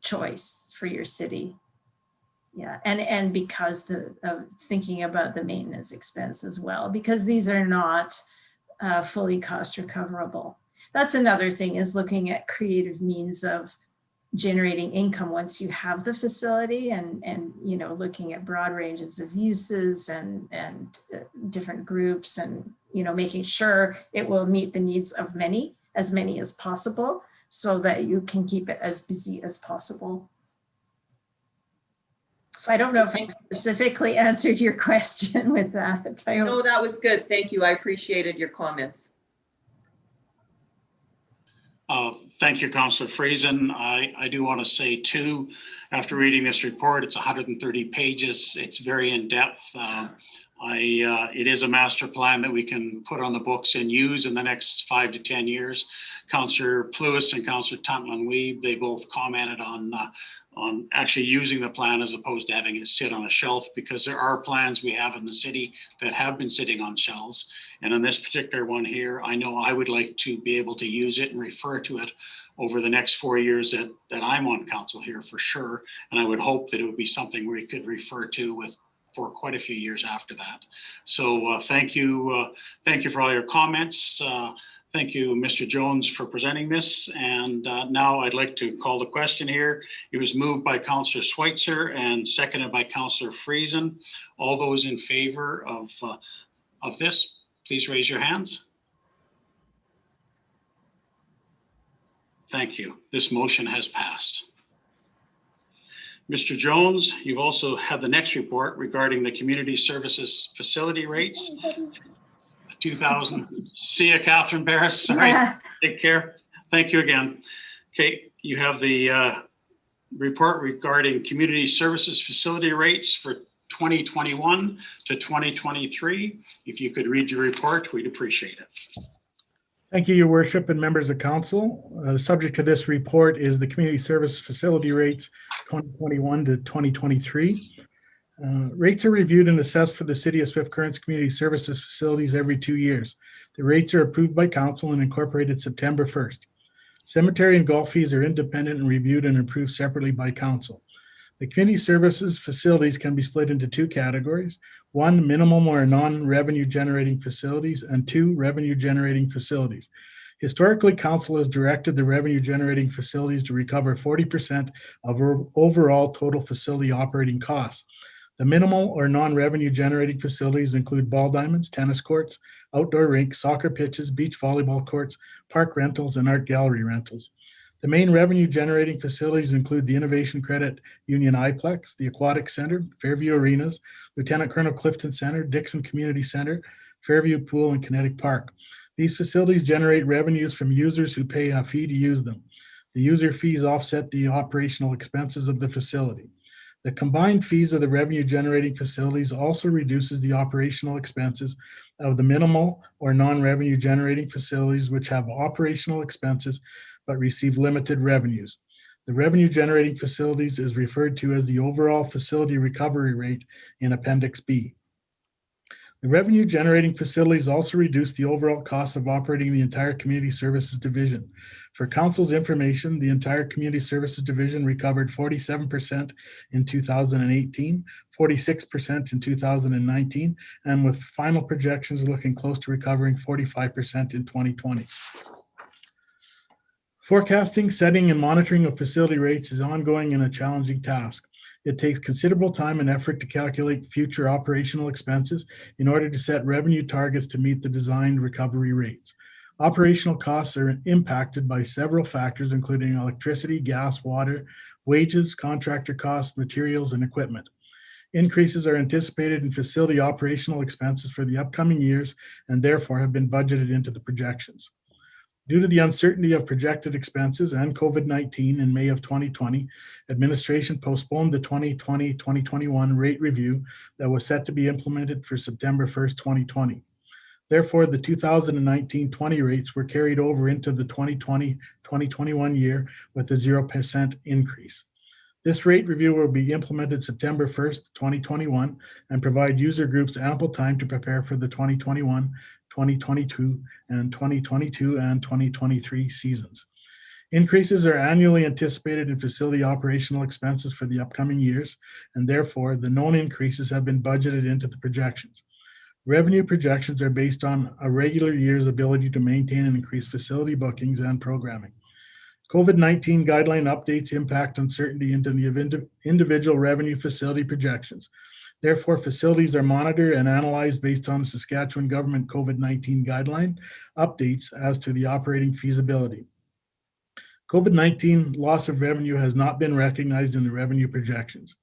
choice for your city. Yeah, and because of thinking about the maintenance expense as well, because these are not fully cost recoverable. That's another thing, is looking at creative means of generating income once you have the facility, and looking at broad ranges of uses and different groups, and making sure it will meet the needs of as many as possible, so that you can keep it as busy as possible. So I don't know if I specifically answered your question with that. No, that was good. Thank you. I appreciated your comments. Thank you, Councillor Friesen. I do want to say too, after reading this report, it's 130 pages. It's very in-depth. It is a master plan that we can put on the books and use in the next 5 to 10 years. Councillor Pluis and Councillor Tantman-Weeb, they both commented on actually using the plan as opposed to having it sit on a shelf, because there are plans we have in the city that have been sitting on shelves. And on this particular one here, I know I would like to be able to use it and refer to it over the next 4 years that I'm on council here, for sure. And I would hope that it would be something we could refer to for quite a few years after that. So thank you for all your comments. Thank you, Mr. Jones, for presenting this. And now I'd like to call the question here. It was moved by Councillor Schweitzer and seconded by Councillor Friesen. All those in favor of this, please raise your hands. Thank you. This motion has passed. Mr. Jones, you've also had the next report regarding the community services facility rates. 2000. See you, Catherine Barris. Sorry. Yeah. Take care. Thank you again. Okay, you have the report regarding community services facility rates for 2021 to 2023. If you could read your report, we'd appreciate it. Thank you, Your Worship and members of council. The subject of this report is the community service facility rates 2021 to 2023. Rates are reviewed and assessed for the City of Swift Current's community services facilities every 2 years. The rates are approved by council and incorporated September 1st. Cemetery and golf fees are independent and reviewed and approved separately by council. The community services facilities can be split into two categories. One, minimum or non-revenue generating facilities, and two, revenue generating facilities. Historically, council has directed the revenue generating facilities to recover 40% of overall total facility operating costs. The minimal or non-revenue generating facilities include ball diamonds, tennis courts, outdoor rinks, soccer pitches, beach volleyball courts, park rentals, and art gallery rentals. The main revenue generating facilities include the Innovation Credit Union IPlex, the Aquatic Center, Fairview Arenas, Lieutenant Colonel Clifton Center, Dixon Community Center, Fairview Pool, and Kinetic Park. These facilities generate revenues from users who pay a fee to use them. The user fees offset the operational expenses of the facility. The combined fees of the revenue generating facilities also reduces the operational expenses of the minimal or non-revenue generating facilities, which have operational expenses but receive limited revenues. The revenue generating facilities is referred to as the overall facility recovery rate in Appendix B. The revenue generating facilities also reduce the overall cost of operating the entire Community Services Division. For Council's information, the entire Community Services Division recovered 47% in 2018, 46% in 2019, and with final projections looking close to recovering 45% in 2020. Forecasting, setting, and monitoring of facility rates is ongoing and a challenging task. It takes considerable time and effort to calculate future operational expenses in order to set revenue targets to meet the designed recovery rates. Operational costs are impacted by several factors, including electricity, gas, water, wages, contractor costs, materials, and equipment. Increases are anticipated in facility operational expenses for the upcoming years and therefore have been budgeted into the projections. Due to the uncertainty of projected expenses and COVID-19 in May of 2020, administration postponed the 2020-2021 rate review that was set to be implemented for September 1st, 2020. Therefore, the 2019-20 rates were carried over into the 2020-2021 year with a 0% increase. This rate review will be implemented September 1st, 2021, and provide user groups ample time to prepare for the 2021, 2022, and 2022 and 2023 seasons. Increases are annually anticipated in facility operational expenses for the upcoming years, and therefore the known increases have been budgeted into the projections. Revenue projections are based on a regular year's ability to maintain and increase facility bookings and programming. COVID-19 guideline updates impact uncertainty into the individual revenue facility projections. Therefore, facilities are monitored and analyzed based on Saskatchewan government COVID-19 guideline updates as to the operating feasibility. COVID-19 loss of revenue has not been recognized in the revenue projections.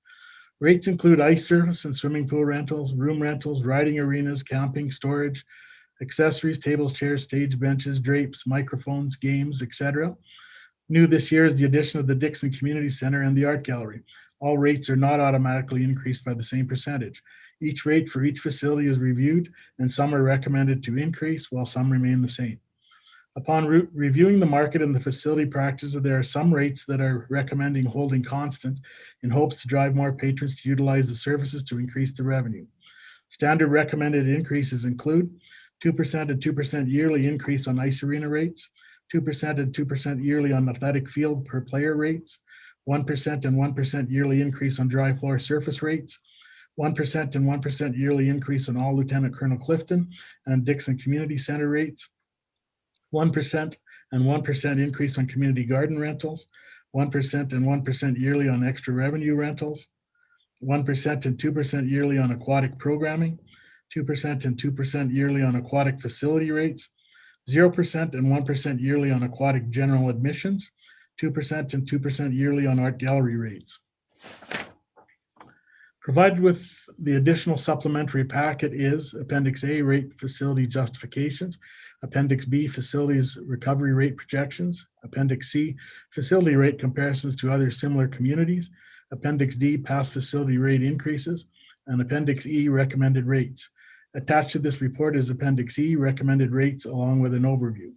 Rates include ice service and swimming pool rentals, room rentals, riding arenas, camping, storage, accessories, tables, chairs, stage benches, drapes, microphones, games, etc. New this year is the addition of the Dixon Community Center and the Art Gallery. All rates are not automatically increased by the same percentage. Each rate for each facility is reviewed, and some are recommended to increase while some remain the same. Upon reviewing the market and the facility practices, there are some rates that are recommending holding constant in hopes to drive more patrons to utilize the services to increase the revenue. Standard recommended increases include 2% and 2% yearly increase on ice arena rates, 2% and 2% yearly on athletic field per player rates, 1% and 1% yearly increase on dry floor surface rates, 1% and 1% yearly increase on all Lieutenant Colonel Clifton and Dixon Community Center rates, 1% and 1% increase on community garden rentals, 1% and 1% yearly on extra revenue rentals, 1% and 2% yearly on aquatic programming, 2% and 2% yearly on aquatic facility rates, 0% and 1% yearly on aquatic general admissions, 2% and 2% yearly on art gallery rates. Provided with the additional supplementary packet is Appendix A, rate facility justifications, Appendix B, facilities recovery rate projections, Appendix C, facility rate comparisons to other similar communities, Appendix D, past facility rate increases, and Appendix E, recommended rates. Attached to this report is Appendix E, recommended rates, along with an overview.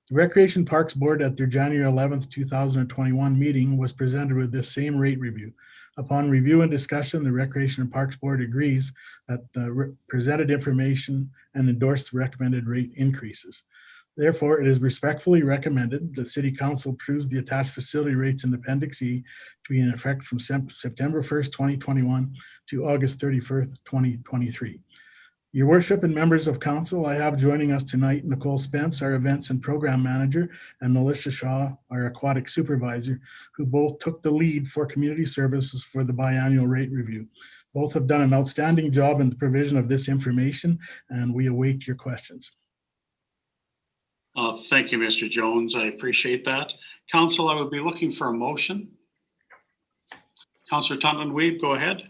The Recreation Parks Board at their January 11th, 2021 meeting was presented with this same rate review. Upon review and discussion, the Recreation and Parks Board agrees that the presented information and endorsed the recommended rate increases. Therefore, it is respectfully recommended that City Council approves the attached facility rates in Appendix E to be in effect from September 1st, 2021 to August 31st, 2023. Your worship and members of council, I have joining us tonight Nicole Spence, our events and program manager, and Melissa Shaw, our aquatic supervisor, who both took the lead for community services for the biannual rate review. Both have done an outstanding job in the provision of this information, and we await your questions. Thank you, Mr. Jones. I appreciate that. Council, I would be looking for a motion. Councillor Totland-Weeb, go ahead.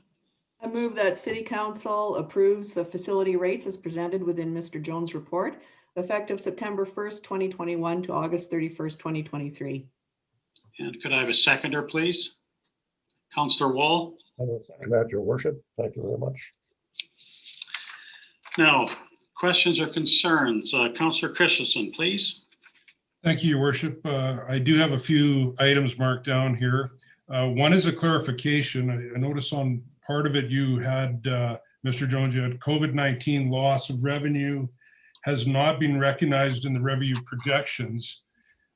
I move that City Council approves the facility rates as presented within Mr. Jones' report, effective September 1st, 2021 to August 31st, 2023. And could I have a seconder, please? Councillor Wall. I will second that, your worship. Thank you very much. Now, questions or concerns? Councillor Christensen, please. Thank you, your worship. I do have a few items marked down here. One is a clarification. I noticed on part of it you had, Mr. Jones, you had COVID-19 loss of revenue has not been recognized in the revenue projections,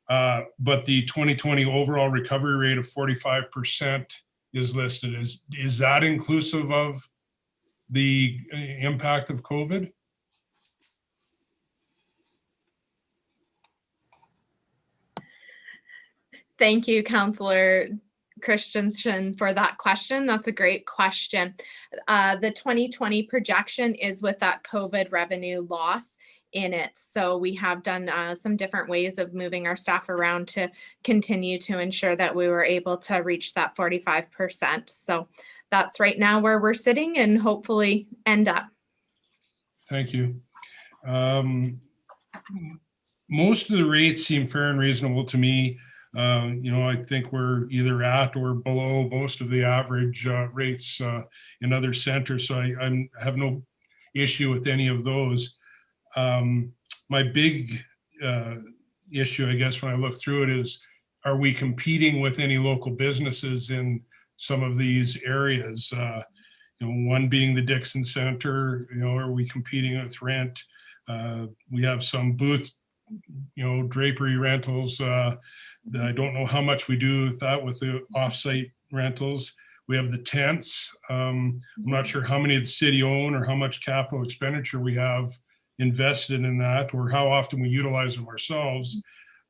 but the 2020 overall recovery rate of 45% is listed. Is that inclusive of the impact of COVID? Thank you, Councillor Christensen, for that question. That's a great question. The 2020 projection is with that COVID revenue loss in it. So we have done some different ways of moving our staff around to continue to ensure that we were able to reach that 45%. So that's right now where we're sitting and hopefully end up. Thank you. Most of the rates seem fair and reasonable to me. I think we're either at or below most of the average rates in other centers. So I have no issue with any of those. My big issue, I guess, when I look through it is, are we competing with any local businesses in some of these areas? One being the Dixon Center, are we competing with rent? We have some booth, drapery rentals. I don't know how much we do with that with the offsite rentals. We have the tents. I'm not sure how many the city own or how much capital expenditure we have invested in that or how often we utilize them ourselves.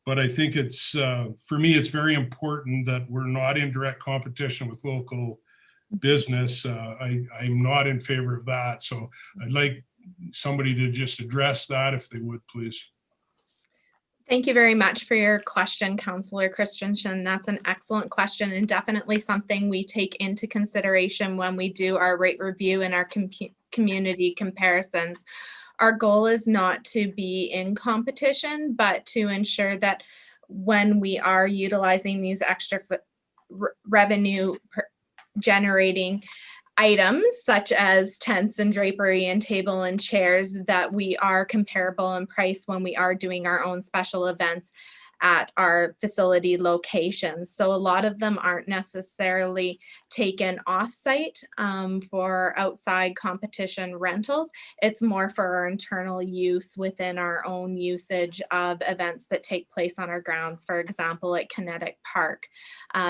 But I think it's, for me, it's very important that we're not in direct competition with local business. I'm not in favor of that. So I'd like somebody to just address that if they would, please. Thank you very much for your question, Councillor Christensen. That's an excellent question and definitely something we take into consideration when we do our rate review and our community comparisons. Our goal is not to be in competition, but to ensure that when we are utilizing these extra revenue generating items such as tents and drapery and table and chairs, that we are comparable in price when we are doing our own special events at our facility locations. So a lot of them aren't necessarily taken off-site for outside competition rentals. It's more for our internal use within our own usage of events that take place on our grounds, for example, at Kinetic Park.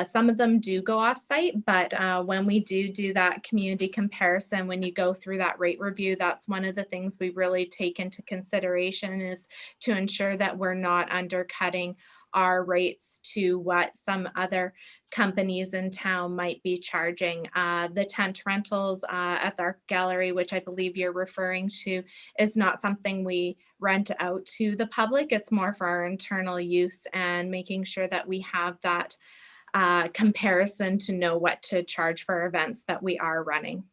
Some of them do go off-site, but when we do that community comparison, when you go through that rate review, that's one of the things we really take into consideration, is to ensure that we're not undercutting our rates to what some other companies in town might be charging. The tent rentals at the art gallery, which I believe you're referring to, is not something we rent out to the public. It's more for our internal use and making sure that we have that comparison to know what to charge for events that we are running.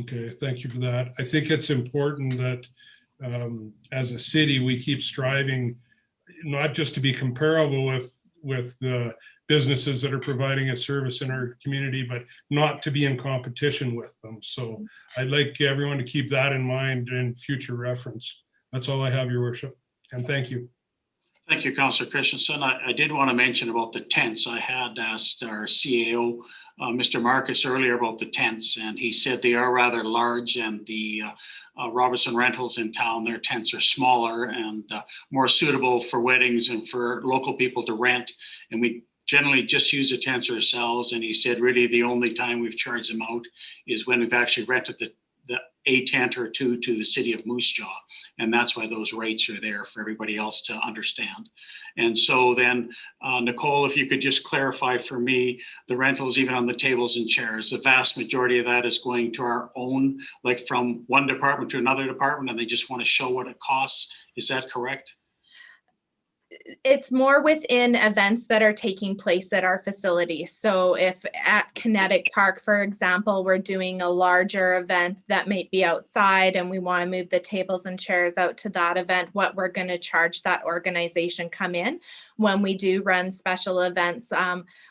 Okay, thank you for that. I think it's important that as a city, we keep striving not just to be comparable with the businesses that are providing a service in our community, but not to be in competition with them. So I'd like everyone to keep that in mind in future reference. That's all I have, Your Worship, and thank you. Thank you, Councillor Christensen. I did want to mention about the tents. I had asked our CAO, Mr. Marcus, earlier about the tents, and he said they are rather large, and the Robertson Rentals in town, their tents are smaller and more suitable for weddings and for local people to rent. And we generally just use the tents ourselves. And he said really the only time we've charged them out is when we've actually rented a tent or two to the city of Moose Jaw. And that's why those rates are there for everybody else to understand. And so then, Nicole, if you could just clarify for me, the rentals, even on the tables and chairs, the vast majority of that is going to our own, like from one department to another department, and they just want to show what it costs. Is that correct? It's more within events that are taking place at our facility. So if at Kinetic Park, for example, we're doing a larger event that might be outside and we want to move the tables and chairs out to that event, what we're going to charge that organization come in. When we do run special events,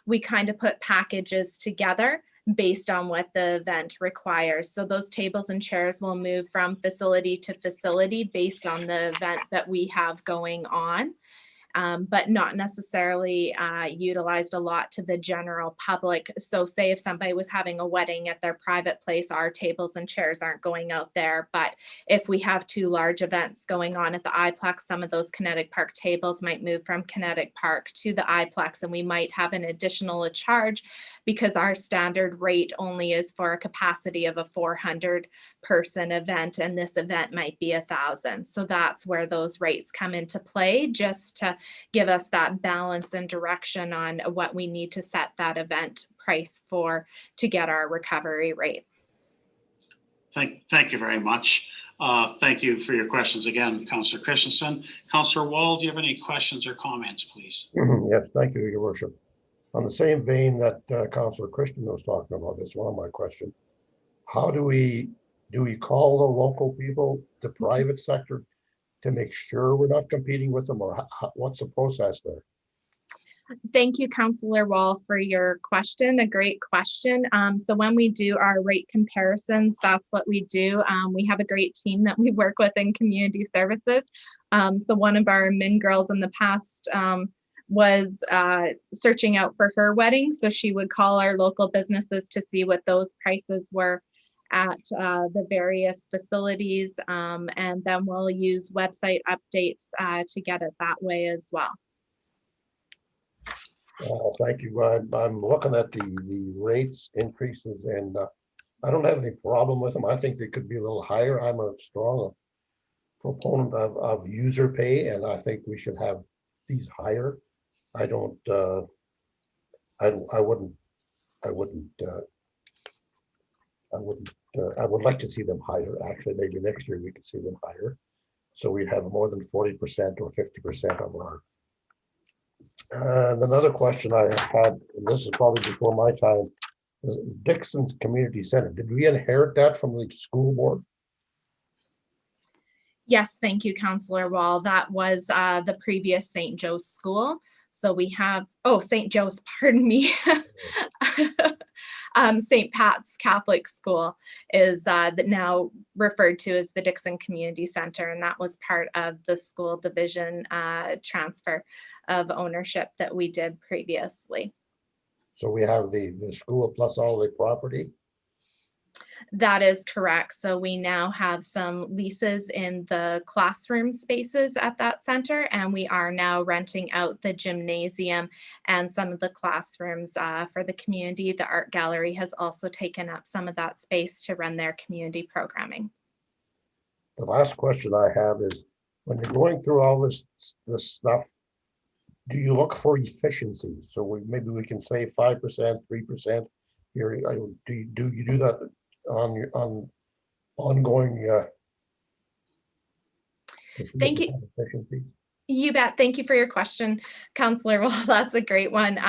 we kind of put packages together based on what the event requires. So those tables and chairs will move from facility to facility based on the event that we have going on. But not necessarily utilized a lot to the general public. So say if somebody was having a wedding at their private place, our tables and chairs aren't going out there. But if we have two large events going on at the iPlex, some of those Kinetic Park tables might move from Kinetic Park to the iPlex, and we might have an additional charge because our standard rate only is for a capacity of a 400 person event, and this event might be 1,000. So that's where those rates come into play, just to give us that balance and direction on what we need to set that event price for to get our recovery rate. Thank you very much. Thank you for your questions again, Councillor Christensen. Councillor Wall, do you have any questions or comments, please? Yes, thank you, Your Worship. On the same vein that Councillor Christian was talking about, that's one of my questions. How do we call the local people, the private sector, to make sure we're not competing with them, or what's the process there? Thank you, Councillor Wall, for your question. A great question. So when we do our rate comparisons, that's what we do. We have a great team that we work with in community services. So one of our min girls in the past was searching out for her wedding. So she would call our local businesses to see what those prices were at the various facilities, and then we'll use website updates to get it that way as well. Thank you. I'm looking at the rates increases, and I don't have any problem with them. I think they could be a little higher. I'm a strong proponent of user pay, and I think we should have these higher. I don't. I would like to see them higher. Actually, maybe next year we could see them higher, so we'd have more than 40% or 50% of our. And another question I had, and this is probably before my time, is Dixon's Community Center. Did we inherit that from the school board? Yes, thank you, Councillor Wall. That was the previous St. Joe's school. So we have, St. Joe's, pardon me. St. Pat's Catholic School is now referred to as the Dixon Community Center, and that was part of the school division transfer of ownership that we did previously. So we have the school plus all the property? That is correct. So we now have some leases in the classroom spaces at that center, and we are now renting out the gymnasium and some of the classrooms for the community. The art gallery has also taken up some of that space to run their community programming. The last question I have is, when you're going through all this stuff, do you look for efficiencies? So maybe we can say 5%, 3%. Do you do that on your ongoing Thank you. You bet. Thank you for your question, Councillor. Well, that's a great one.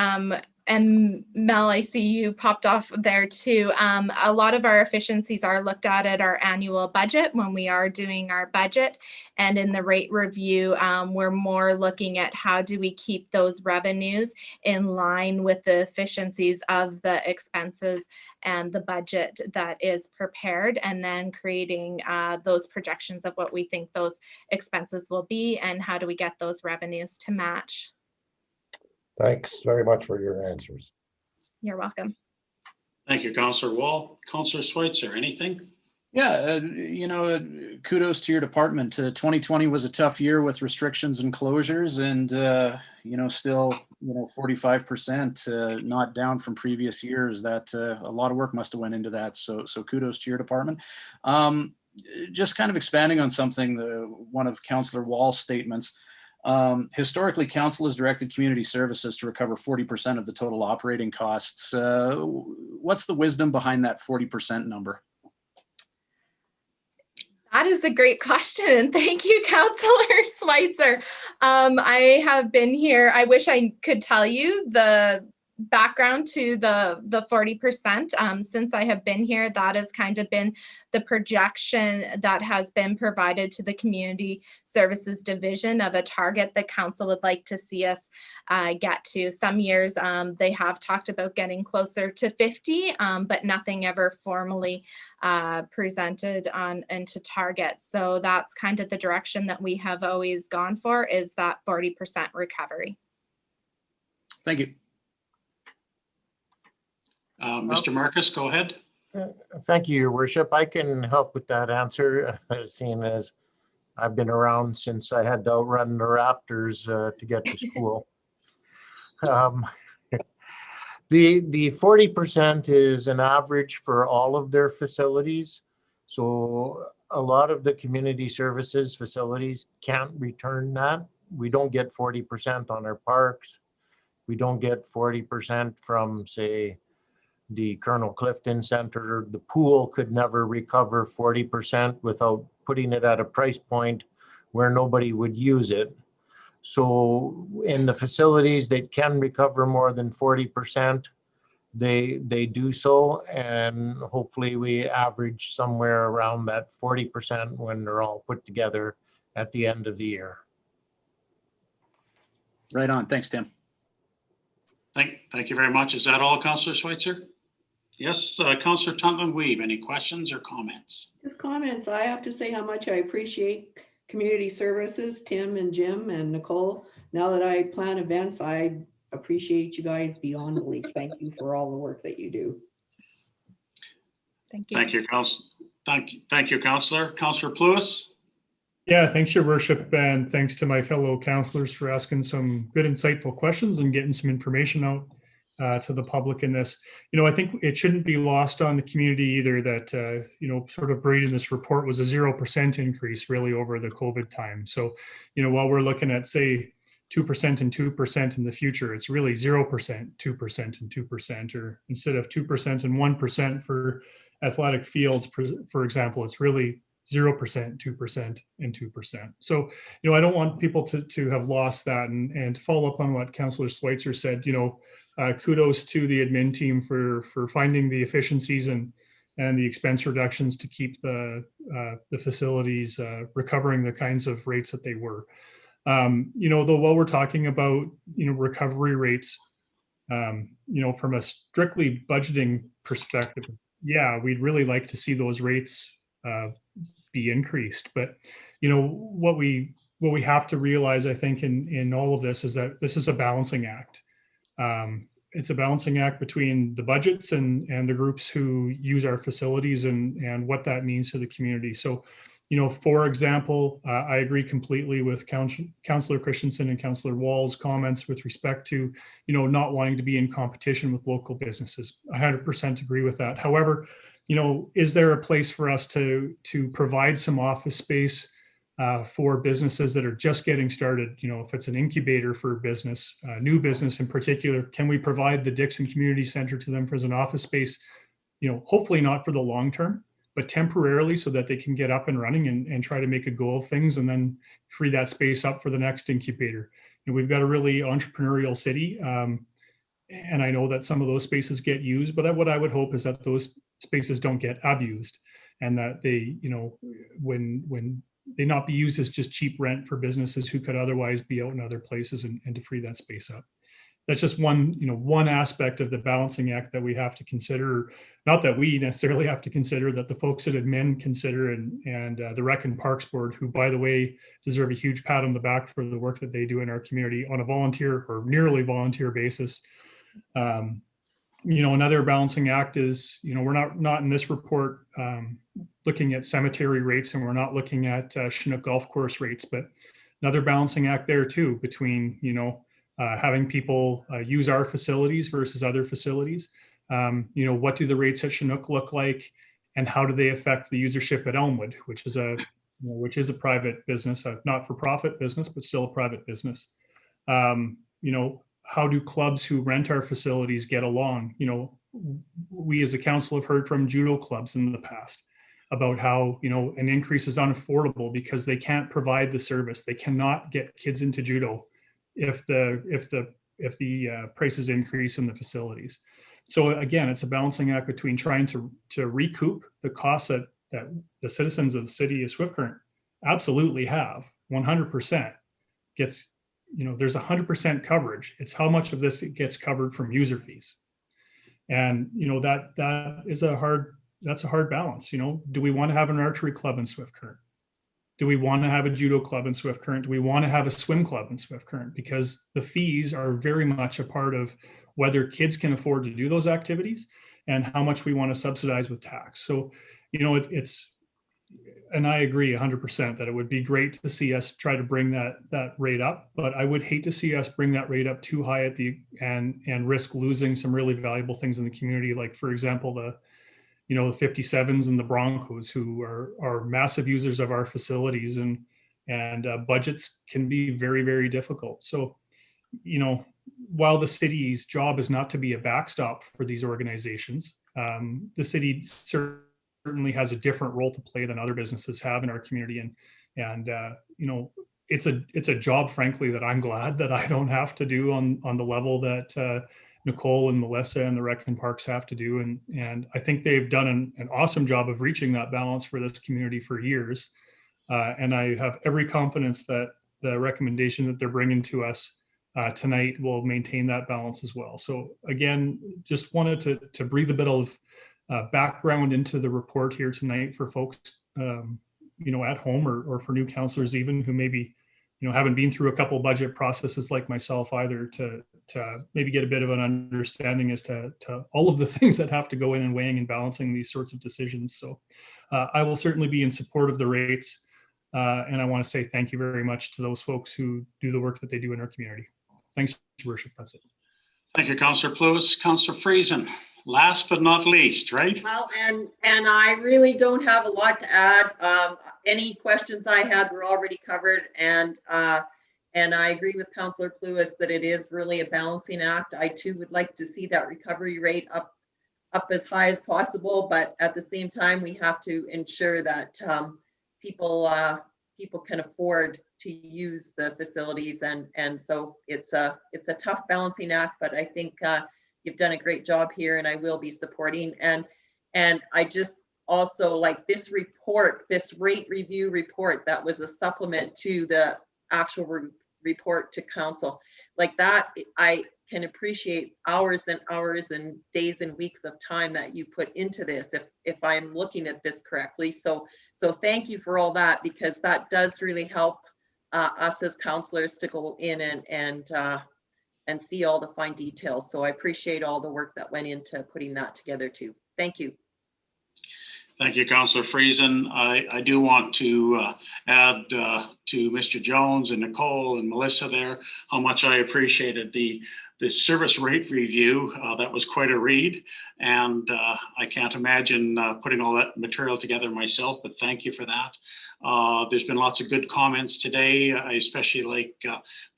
and Mel, I see you popped off there too. A lot of our efficiencies are looked at our annual budget when we are doing our budget. And in the rate review, we're more looking at how do we keep those revenues in line with the efficiencies of the expenses and the budget that is prepared, and then creating those projections of what we think those expenses will be and how do we get those revenues to match. Thanks very much for your answers. You're welcome. Thank you, Councillor Wall. Councillor Schweitzer, anything? Yeah, kudos to your department. 2020 was a tough year with restrictions and closures, and still 45% not down from previous years. That a lot of work must have went into that. So kudos to your department. Just kind of expanding on something, one of Councillor Wall's statements. Historically, council has directed community services to recover 40% of the total operating costs. What's the wisdom behind that 40% number? That is a great question. And thank you, Councillor Schweitzer. I have been here. I wish I could tell you the background to the 40%. Since I have been here, that has kind of been the projection that has been provided to the community services division of a target that council would like to see us get to. Some years they have talked about getting closer to 50, but nothing ever formally presented on into targets. So that's kind of the direction that we have always gone for, is that 40% recovery. Thank you. Mr. Marcus, go ahead. Thank you, Your Worship. I can help with that answer, seeing as I've been around since I had to outrun the Raptors to get to school. The 40% is an average for all of their facilities. So a lot of the community services facilities can't return that. We don't get 40% on our parks. We don't get 40% from, say, the Colonel Clifton Center. The pool could never recover 40% without putting it at a price point where nobody would use it. So in the facilities that can recover more than 40%, they do so, and hopefully we average somewhere around that 40% when they're all put together at the end of the year. Right on. Thanks, Tim. Thank you very much. Is that all, Councillor Schweitzer? Yes, Councillor Totman-Weave, any questions or comments? Just comments. I have to say how much I appreciate community services, Tim and Jim and Nicole. Now that I plan events, I appreciate you guys beyond belief. Thank you for all the work that you do. Thank you. Thank you, Councillor. Councillor Pluis? Yeah, thanks, Your Worship, and thanks to my fellow councillors for asking some good, insightful questions and getting some information out to the public in this. I think it shouldn't be lost on the community either that, sort of buried in this report was a 0% increase really over the COVID time. So, while we're looking at, say, 2% and 2% in the future, it's really 0%, 2% and 2%, or instead of 2% and 1% for athletic fields, for example, it's really 0%, 2% and 2%. So, I don't want people to have lost that, and to follow up on what Councillor Schweitzer said, kudos to the admin team for finding the efficiencies and the expense reductions to keep the facilities recovering the kinds of rates that they were. Though while we're talking about, recovery rates, from a strictly budgeting perspective, yeah, we'd really like to see those rates be increased. But, what we have to realize, I think, in all of this is that this is a balancing act. It's a balancing act between the budgets and the groups who use our facilities and what that means to the community. So, for example, I agree completely with Councillor Christensen and Councillor Wall's comments with respect to, not wanting to be in competition with local businesses. 100% agree with that. However, is there a place for us to provide some office space for businesses that are just getting started? If it's an incubator for business, new business in particular, can we provide the Dixon Community Center to them as an office space? Hopefully not for the long term, but temporarily, so that they can get up and running and try to make a go of things, and then free that space up for the next incubator. We've got a really entrepreneurial city, and I know that some of those spaces get used, but what I would hope is that those spaces don't get abused, and that they, when they not be used as just cheap rent for businesses who could otherwise be out in other places, and to free that space up. That's just one aspect of the balancing act that we have to consider. Not that we necessarily have to consider, that the folks at admin consider, and the Rec and Parks Board, who, by the way, deserve a huge pat on the back for the work that they do in our community on a volunteer or nearly volunteer basis. Another balancing act is, we're not in this report looking at cemetery rates, and we're not looking at Chinook golf course rates, but another balancing act there too, between, having people use our facilities versus other facilities. What do the rates at Chinook look like, and how do they affect the usership at Elmwood, which is a private business, a not-for-profit business, but still a private business. How do clubs who rent our facilities get along? We as a council have heard from judo clubs in the past about how, an increase is unaffordable because they can't provide the service. They cannot get kids into judo if the prices increase in the facilities. So again, it's a balancing act between trying to recoup the costs that the citizens of the city of Swift Current absolutely have 100% gets, there's 100% coverage. It's how much of this it gets covered from user fees. And, that's a hard balance. Do we want to have an archery club in Swift Current? Do we want to have a judo club in Swift Current? Do we want to have a swim club in Swift Current? Because the fees are very much a part of whether kids can afford to do those activities and how much we want to subsidize with tax. So, and I agree 100% that it would be great to see us try to bring that rate up, but I would hate to see us bring that rate up too high and risk losing some really valuable things in the community. Like, for example, the 57s and the Broncos, who are massive users of our facilities, and budgets can be very, very difficult. So, while the city's job is not to be a backstop for these organizations, the city certainly has a different role to play than other businesses have in our community. And it's a job, frankly, that I'm glad that I don't have to do on the level that Nicole and Melissa and the Rec and Parks have to do. And I think they've done an awesome job of reaching that balance for this community for years. And I have every confidence that the recommendation that they're bringing to us tonight will maintain that balance as well. So again, just wanted to breathe a bit of background into the report here tonight for folks, at home, or for new counselors even, who maybe, haven't been through a couple budget processes like myself either, to maybe get a bit of an understanding as to all of the things that have to go in and weighing and balancing these sorts of decisions. So I will certainly be in support of the rates. And I want to say thank you very much to those folks who do the work that they do in our community. Thanks, Your Worship. That's it. Thank you, Councillor Pluis. Councillor Friesen, last but not least, right? Well, and I really don't have a lot to add. Any questions I had were already covered, and I agree with Councillor Pluis that it is really a balancing act. I too would like to see that recovery rate up as high as possible, but at the same time, we have to ensure that people can afford to use the facilities, and so it's a tough balancing act, but I think you've done a great job here, and I will be supporting. And I just also like this report, this rate review report that was a supplement to the actual report to council. Like that, I can appreciate hours and hours and days and weeks of time that you put into this, if I'm looking at this correctly. So thank you for all that, because that does really help us as counselors to go in and see all the fine details. So I appreciate all the work that went into putting that together too. Thank you. Thank you, Councillor Friesen. I do want to add to Mr. Jones and Nicole and Melissa there how much I appreciated the service rate review. That was quite a read, and I can't imagine putting all that material together myself, but thank you for that. There's been lots of good comments today. I especially like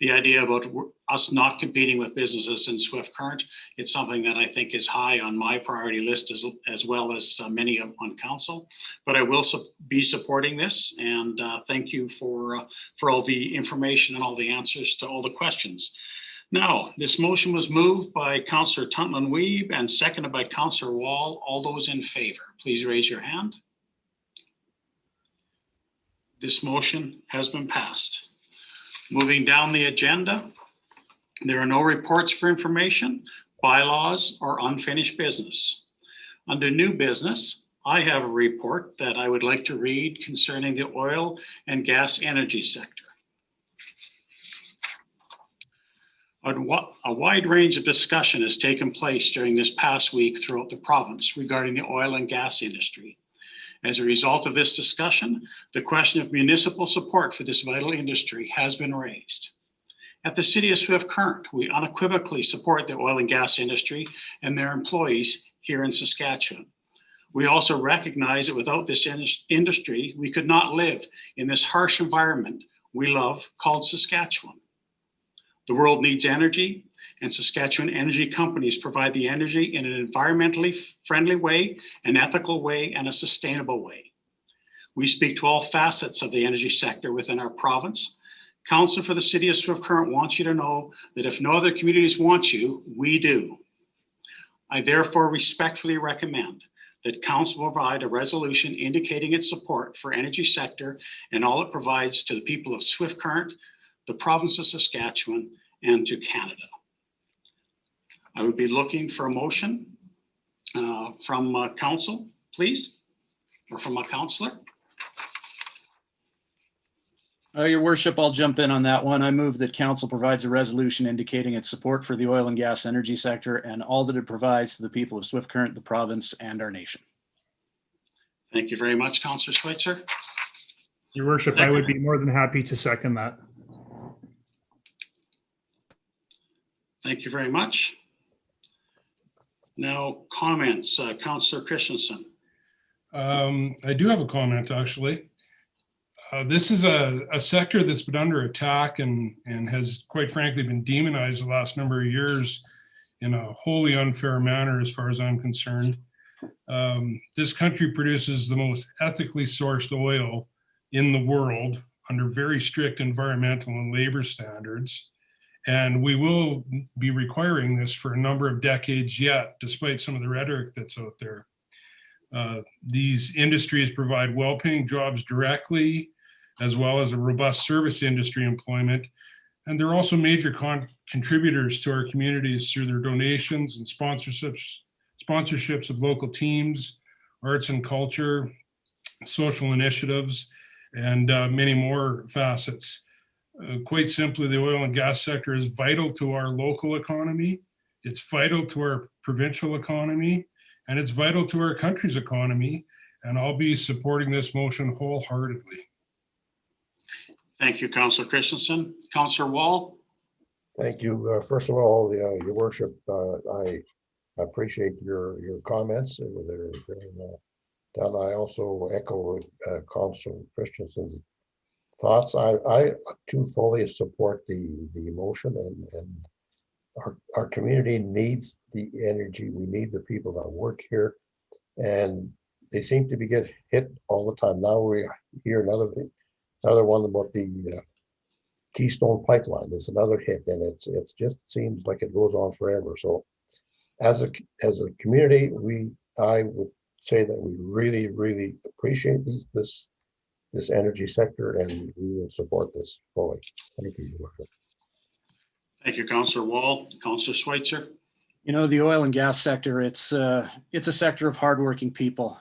the idea about us not competing with businesses in Swift Current. It's something that I think is high on my priority list, as well as many on council. But I will be supporting this, and thank you for all the information and all the answers to all the questions. Now, this motion was moved by Councillor Tutman-Weeb and seconded by Councillor Wall. All those in favor, please raise your hand. This motion has been passed. Moving down the agenda, there are no reports for information, bylaws, or unfinished business. Under new business, I have a report that I would like to read concerning the oil and gas energy sector. A wide range of discussion has taken place during this past week throughout the province regarding the oil and gas industry. As a result of this discussion, the question of municipal support for this vital industry has been raised. At the City of Swift Current, we unequivocally support the oil and gas industry and their employees here in Saskatchewan. We also recognize that without this industry, we could not live in this harsh environment we love called Saskatchewan. The world needs energy, and Saskatchewan energy companies provide the energy in an environmentally friendly way, an ethical way, and a sustainable way. We speak to all facets of the energy sector within our province. Council for the City of Swift Current wants you to know that if no other communities want you, we do. I therefore respectfully recommend that Council provide a resolution indicating its support for energy sector and all it provides to the people of Swift Current, the province of Saskatchewan, and to Canada. I would be looking for a motion from council, please, or from a councillor. Your worship, I'll jump in on that one. I move that council provides a resolution indicating its support for the oil and gas energy sector and all that it provides to the people of Swift Current, the province, and our nation. Thank you very much, Councillor Schweitzer. Your worship, I would be more than happy to second that. Thank you very much. Now, comments, Councillor Christensen. I do have a comment, actually. This is a sector that's been under attack and has, quite frankly, been demonized the last number of years in a wholly unfair manner, as far as I'm concerned. This country produces the most ethically sourced oil in the world under very strict environmental and labor standards. And we will be requiring this for a number of decades yet, despite some of the rhetoric that's out there. These industries provide well-paying jobs directly, as well as a robust service industry employment. And they're also major contributors to our communities through their donations and sponsorships of local teams, arts and culture, social initiatives, and many more facets. Quite simply, the oil and gas sector is vital to our local economy. It's vital to our provincial economy, and it's vital to our country's economy. And I'll be supporting this motion wholeheartedly. Thank you, Councillor Christensen. Councillor Wall. Thank you. First of all, your worship, I appreciate your comments. They're very done. I also echo Councillor Christensen's thoughts. I too fully support the motion, and our community needs the energy. We need the people that work here, and they seem to be get hit all the time. Now we hear another one about the Keystone Pipeline. There's another hit, and it just seems like it goes on forever. So as a community, I would say that we really appreciate this energy sector, and we will support this fully. Thank you, Your Worship. Thank you, Councillor Wall. Councillor Schweitzer. You know, the oil and gas sector, it's a sector of hardworking people.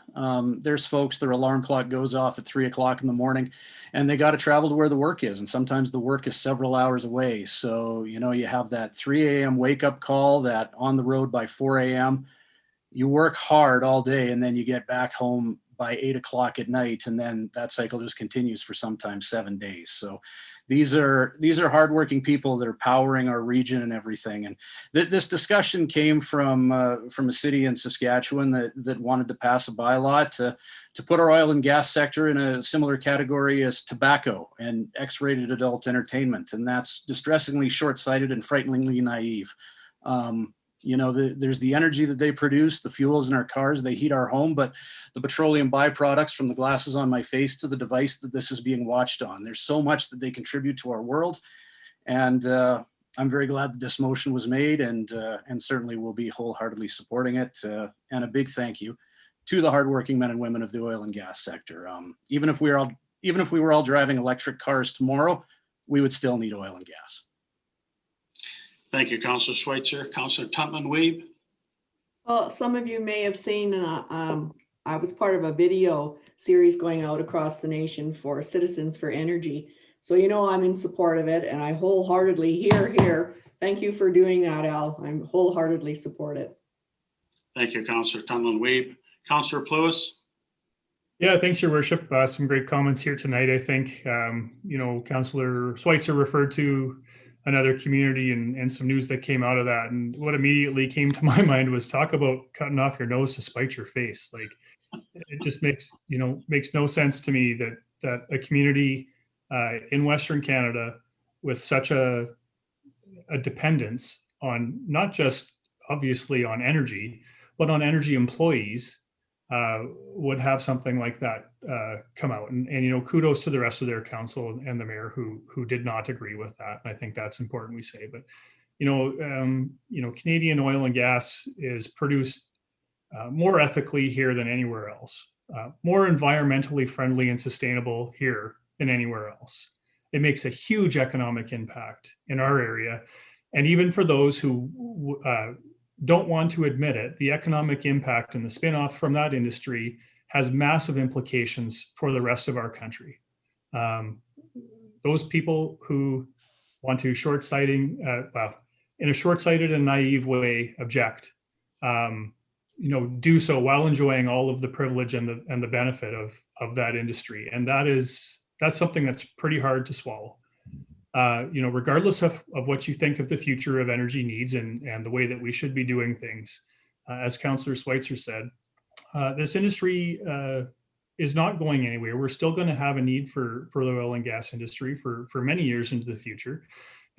There's folks, their alarm clock goes off at 3 o'clock in the morning and they got to travel to where the work is. And sometimes the work is several hours away. So, you know, you have that 3 a.m. wake up call, that on the road by 4 a.m. You work hard all day and then you get back home by 8 o'clock at night, and then that cycle just continues for sometimes 7 days. So these are hardworking people that are powering our region and everything. And this discussion came from a city in Saskatchewan that wanted to pass a bylaw to put our oil and gas sector in a similar category as tobacco and X-rated adult entertainment, and that's distressingly short-sighted and frighteningly naive. You know, there's the energy that they produce, the fuels in our cars, they heat our home, but the petroleum byproducts, from the glasses on my face to the device that this is being watched on, there's so much that they contribute to our world. And I'm very glad that this motion was made, and certainly will be wholeheartedly supporting it. And a big thank you to the hardworking men and women of the oil and gas sector. Even if we were all driving electric cars tomorrow, we would still need oil and gas. Thank you, Councillor Schweitzer. Councillor Tutman-Weeb. Well, some of you may have seen, I was part of a video series going out across the nation for Citizens for Energy. So you know I'm in support of it, and I wholeheartedly here. Thank you for doing that, Al. I'm wholeheartedly support it. Thank you, Councillor Tutman-Weeb. Councillor Pluis. Yeah, thanks, Your Worship. Some great comments here tonight. I think, you know, Councillor Schweitzer referred to another community and some news that came out of that. And what immediately came to my mind was talk about cutting off your nose to spite your face. Like, it just makes no sense to me that a community in Western Canada with such a dependence on not just obviously on energy, but on energy employees would have something like that come out. And you know, kudos to the rest of their council and the mayor who did not agree with that. And I think that's important we say. But you know, Canadian oil and gas is produced more ethically here than anywhere else, more environmentally friendly and sustainable here than anywhere else. It makes a huge economic impact in our area. And even for those who don't want to admit it, the economic impact and the spin-off from that industry has massive implications for the rest of our country. Those people who want to in a short-sighted and naive way object, you know, do so while enjoying all of the privilege and the benefit of that industry. And that's something that's pretty hard to swallow. You know, regardless of what you think of the future of energy needs and the way that we should be doing things, as Councillor Schweitzer said, this industry is not going anywhere. We're still going to have a need for the oil and gas industry for many years into the future.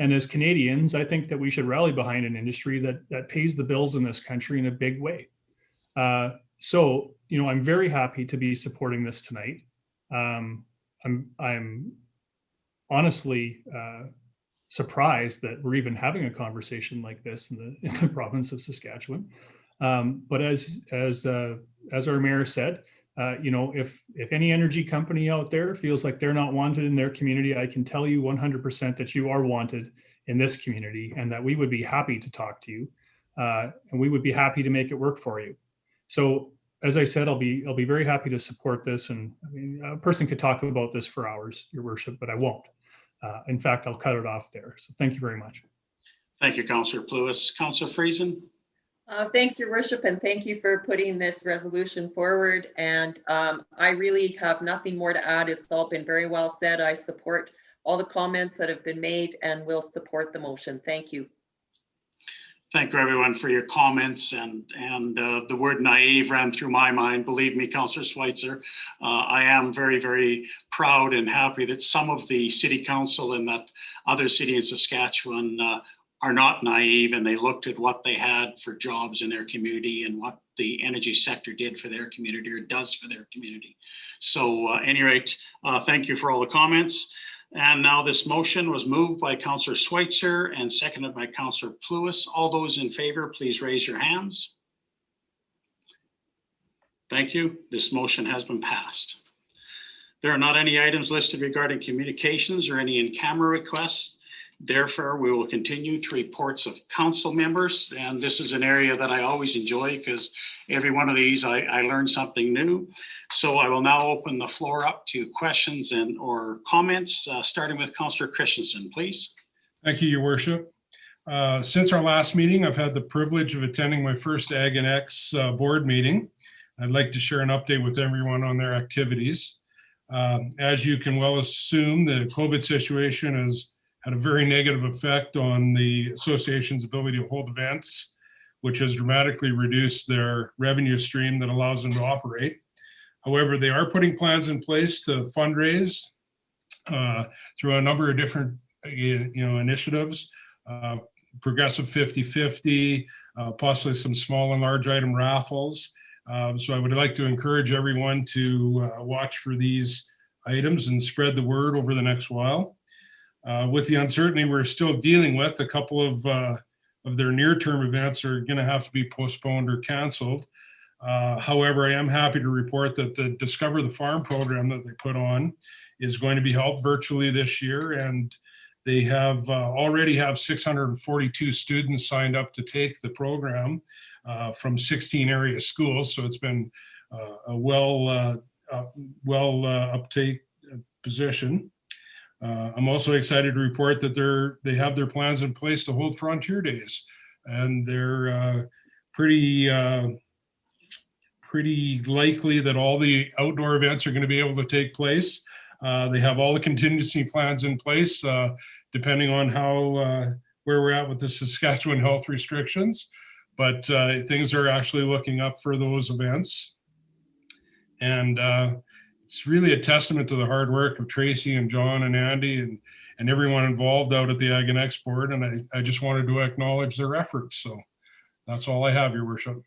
And as Canadians, I think that we should rally behind an industry that pays the bills in this country in a big way. So, you know, I'm very happy to be supporting this tonight. I'm honestly surprised that we're even having a conversation like this in the province of Saskatchewan. But as our mayor said, you know, if any energy company out there feels like they're not wanted in their community, I can tell you 100% that you are wanted in this community, and that we would be happy to talk to you, and we would be happy to make it work for you. So, as I said, I'll be very happy to support this. And I mean, a person could talk about this for hours, Your Worship, but I won't. In fact, I'll cut it off there. So thank you very much. Thank you, Councillor Pluis. Councillor Friesen. Thanks, Your Worship, and thank you for putting this resolution forward. And I really have nothing more to add. It's all been very well said. I support all the comments that have been made and will support the motion. Thank you. Thank you, everyone, for your comments. And the word naive ran through my mind. Believe me, Councillor Schweitzer, I am very, very proud and happy that some of the city council in that other city in Saskatchewan are not naive, and they looked at what they had for jobs in their community and what the energy sector did for their community or does for their community. So at any rate, thank you for all the comments. And now this motion was moved by Councillor Schweitzer and seconded by Councillor Pluis. All those in favor, please raise your hands. Thank you. This motion has been passed. There are not any items listed regarding communications or any in-camera requests. Therefore, we will continue to reports of council members. And this is an area that I always enjoy because every one of these I learn something new. So I will now open the floor up to questions or comments, starting with Councillor Christensen, please. Thank you, Your Worship. Since our last meeting, I've had the privilege of attending my first Ag and X board meeting. I'd like to share an update with everyone on their activities. As you can well assume, the COVID situation has had a very negative effect on the association's ability to hold events, which has dramatically reduced their revenue stream that allows them to operate. However, they are putting plans in place to fundraise through a number of different initiatives, progressive 50-50, possibly some small and large item raffles. So I would like to encourage everyone to watch for these items and spread the word over the next while. With the uncertainty we're still dealing with, a couple of their near-term events are going to have to be postponed or canceled. However, I am happy to report that the Discover the Farm program that they put on is going to be held virtually this year, and they have already have 642 students signed up to take the program from 16 area schools. So it's been a well uptake position. I'm also excited to report that they have their plans in place to hold Frontier Days, and they're pretty likely that all the outdoor events are going to be able to take place. They have all the contingency plans in place, depending on how where we're at with the Saskatchewan health restrictions. But things are actually looking up for those events, and it's really a testament to the hard work of Tracy and John and Andy and everyone involved out at the Ag and Export. And I just wanted to acknowledge their efforts. So that's all I have, Your Worship.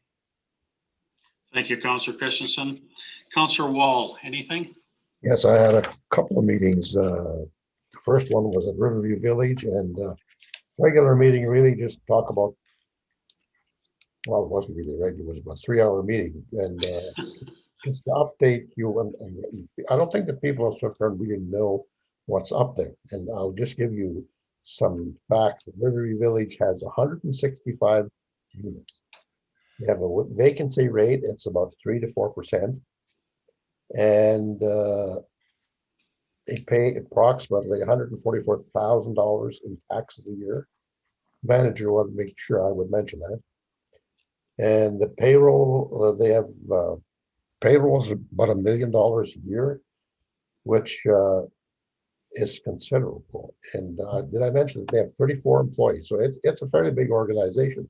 Thank you, Councillor Christensen. Councillor Wall, anything? Yes, I had a couple of meetings. The first one was at Riverview Village, and regular meeting really just talk about, well, it wasn't really regular, it was about a 3-hour meeting. And just to update you, and I don't think that people of Swift Current really know what's up there. And I'll just give you some facts. Riverview Village has 165 units. We have a vacancy rate, it's about 3 to 4%. And they pay approximately $144,000 in taxes a year. Manager wanted to make sure I would mention that. And the payroll, they have payrolls about $1 million a year, which is considerable. And did I mention that they have 34 employees? So it's a fairly big organization.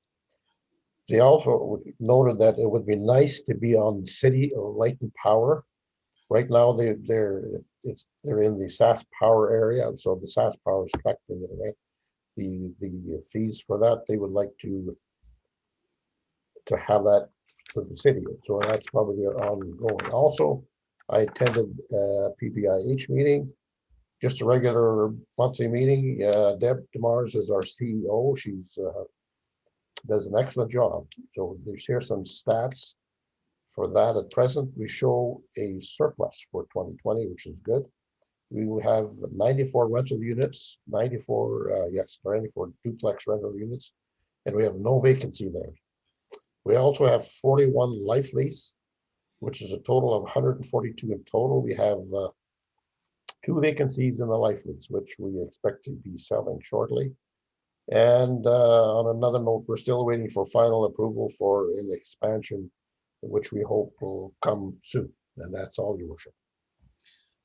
They also noted that it would be nice to be on city or light and power. Right now, they're in the SAS Power area, so the SAS Power is collecting the fees for that. They would like to have that to the city, so that's probably ongoing. Also, I attended a PPIH meeting, just a regular monthly meeting. Deb DeMars is our CEO. She's does an excellent job. So here's some stats for that. At present, we show a surplus for 2020, which is good. We have 94 rental units, 94 duplex rental units, and we have no vacancy there. We also have 41 life lease, which is a total of 142 in total. We have 2 vacancies in the life lease, which we expect to be selling shortly. And on another note, we're still waiting for final approval for an expansion, which we hope will come soon. And that's all, Your Worship.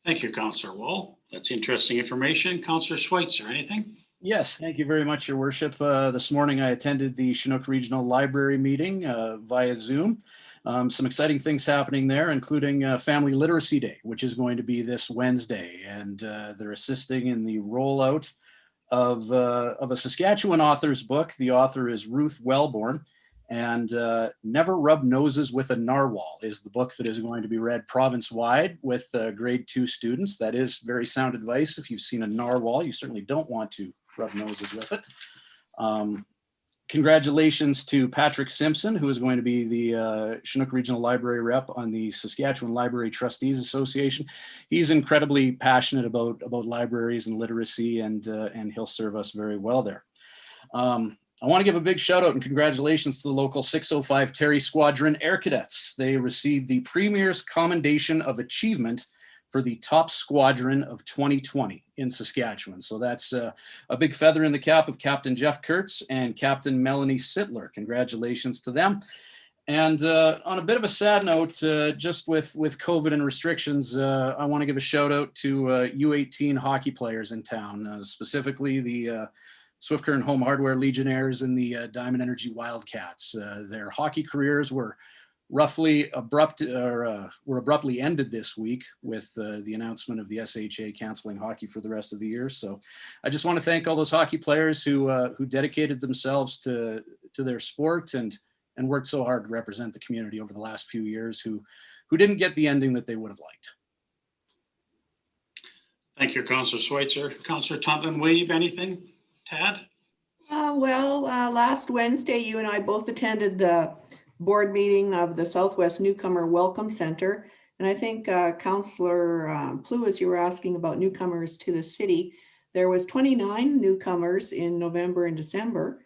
Thank you, Councillor Wall. That's interesting information. Councillor Schweitzer, anything? Yes, thank you very much, Your Worship. This morning I attended the Chinook Regional Library meeting via Zoom. Some exciting things happening there, including Family Literacy Day, which is going to be this Wednesday. And they're assisting in the rollout of a Saskatchewan author's book. The author is Ruth Wellborn, and Never Rub Noses with a Narwhal is the book that is going to be read province-wide with grade 2 students. That is very sound advice. If you've seen a narwhal, you certainly don't want to rub noses with it. Congratulations to Patrick Simpson, who is going to be the Chinook Regional Library rep on the Saskatchewan Library Trustees Association. He's incredibly passionate about libraries and literacy, and he'll serve us very well there. I want to give a big shout out and congratulations to the local 605 Terry Squadron Air Cadets. They received the Premier's Commendation of Achievement for the top squadron of 2020 in Saskatchewan. So that's a big feather in the cap of Captain Jeff Kurtz and Captain Melanie Sittler. Congratulations to them. And on a bit of a sad note, just with COVID and restrictions, I want to give a shout out to U18 hockey players in town, specifically the Swift Current Home Hardware Legionnaires and the Diamond Energy Wildcats. Their hockey careers were abruptly ended this week with the announcement of the SHA canceling hockey for the rest of the year. So I just want to thank all those hockey players who dedicated themselves to their sport and worked so hard to represent the community over the last few years, who didn't get the ending that they would have liked. Thank you, Councillor Schweitzer. Councillor Totland-Weave, anything to add? Last Wednesday, you and I both attended the board meeting of the Southwest Newcomer Welcome Center. And I think Councillor Pluis, you were asking about newcomers to the city. There was 29 newcomers in November and December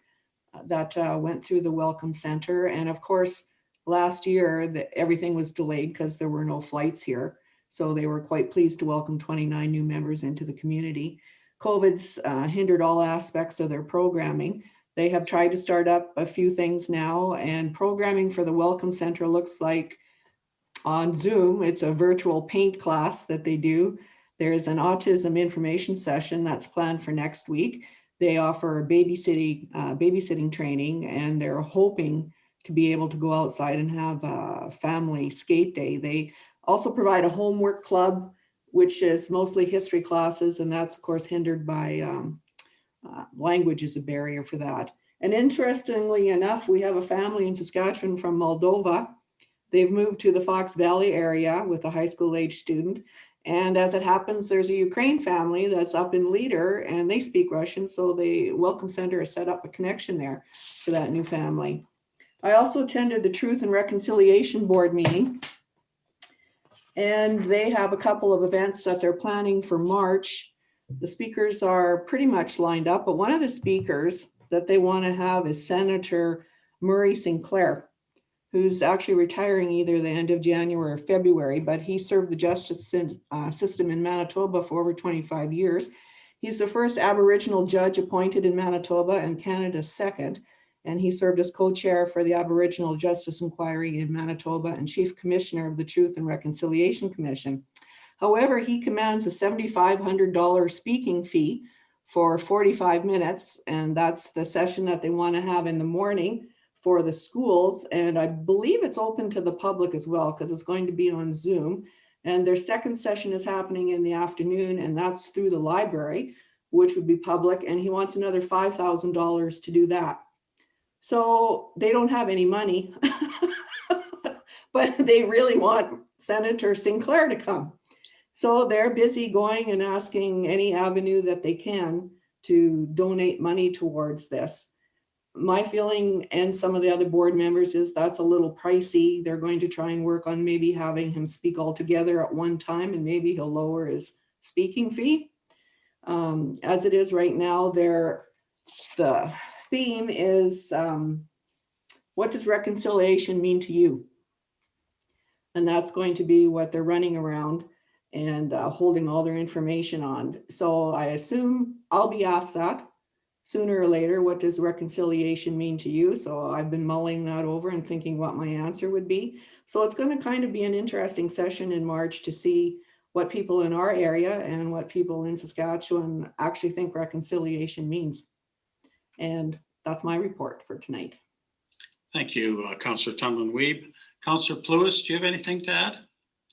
that went through the Welcome Center. And of course, last year, everything was delayed because there were no flights here. So they were quite pleased to welcome 29 new members into the community. COVID's hindered all aspects of their programming. They have tried to start up a few things now, and programming for the Welcome Center looks like on Zoom, it's a virtual paint class that they do. There's an autism information session that's planned for next week. They offer babysitting training, and they're hoping to be able to go outside and have a family skate day. They also provide a homework club, which is mostly history classes, and that's of course hindered by language is a barrier for that. And interestingly enough, we have a family in Saskatchewan from Moldova. They've moved to the Fox Valley area with a high school age student. And as it happens, there's a Ukraine family that's up in Leader, and they speak Russian, so the Welcome Center has set up a connection there for that new family. I also attended the Truth and Reconciliation Board meeting, and they have a couple of events that they're planning for March. The speakers are pretty much lined up, but one of the speakers that they want to have is Senator Murray Sinclair, who's actually retiring either the end of January or February, but he served the justice system in Manitoba for over 25 years. He's the first Aboriginal judge appointed in Manitoba and Canada's second, and he served as co-chair for the Aboriginal Justice Inquiry in Manitoba and chief commissioner of the Truth and Reconciliation Commission. However, he commands a $7,500 speaking fee for 45 minutes, and that's the session that they want to have in the morning for the schools. And I believe it's open to the public as well, because it's going to be on Zoom. And their second session is happening in the afternoon, and that's through the library, which would be public. And he wants another $5,000 to do that. So they don't have any money, but they really want Senator Sinclair to come. So they're busy going and asking any avenue that they can to donate money towards this. My feeling, and some of the other board members, is that's a little pricey. They're going to try and work on maybe having him speak all together at one time, and maybe he'll lower his speaking fee. As it is right now, the theme is, what does reconciliation mean to you? And that's going to be what they're running around and holding all their information on. So I assume I'll be asked that sooner or later. What does reconciliation mean to you? So I've been mulling that over and thinking what my answer would be. So it's going to kind of be an interesting session in March to see what people in our area and what people in Saskatchewan actually think reconciliation means. And that's my report for tonight. Thank you, Councillor Totland-Weave. Councillor Pluis, do you have anything to add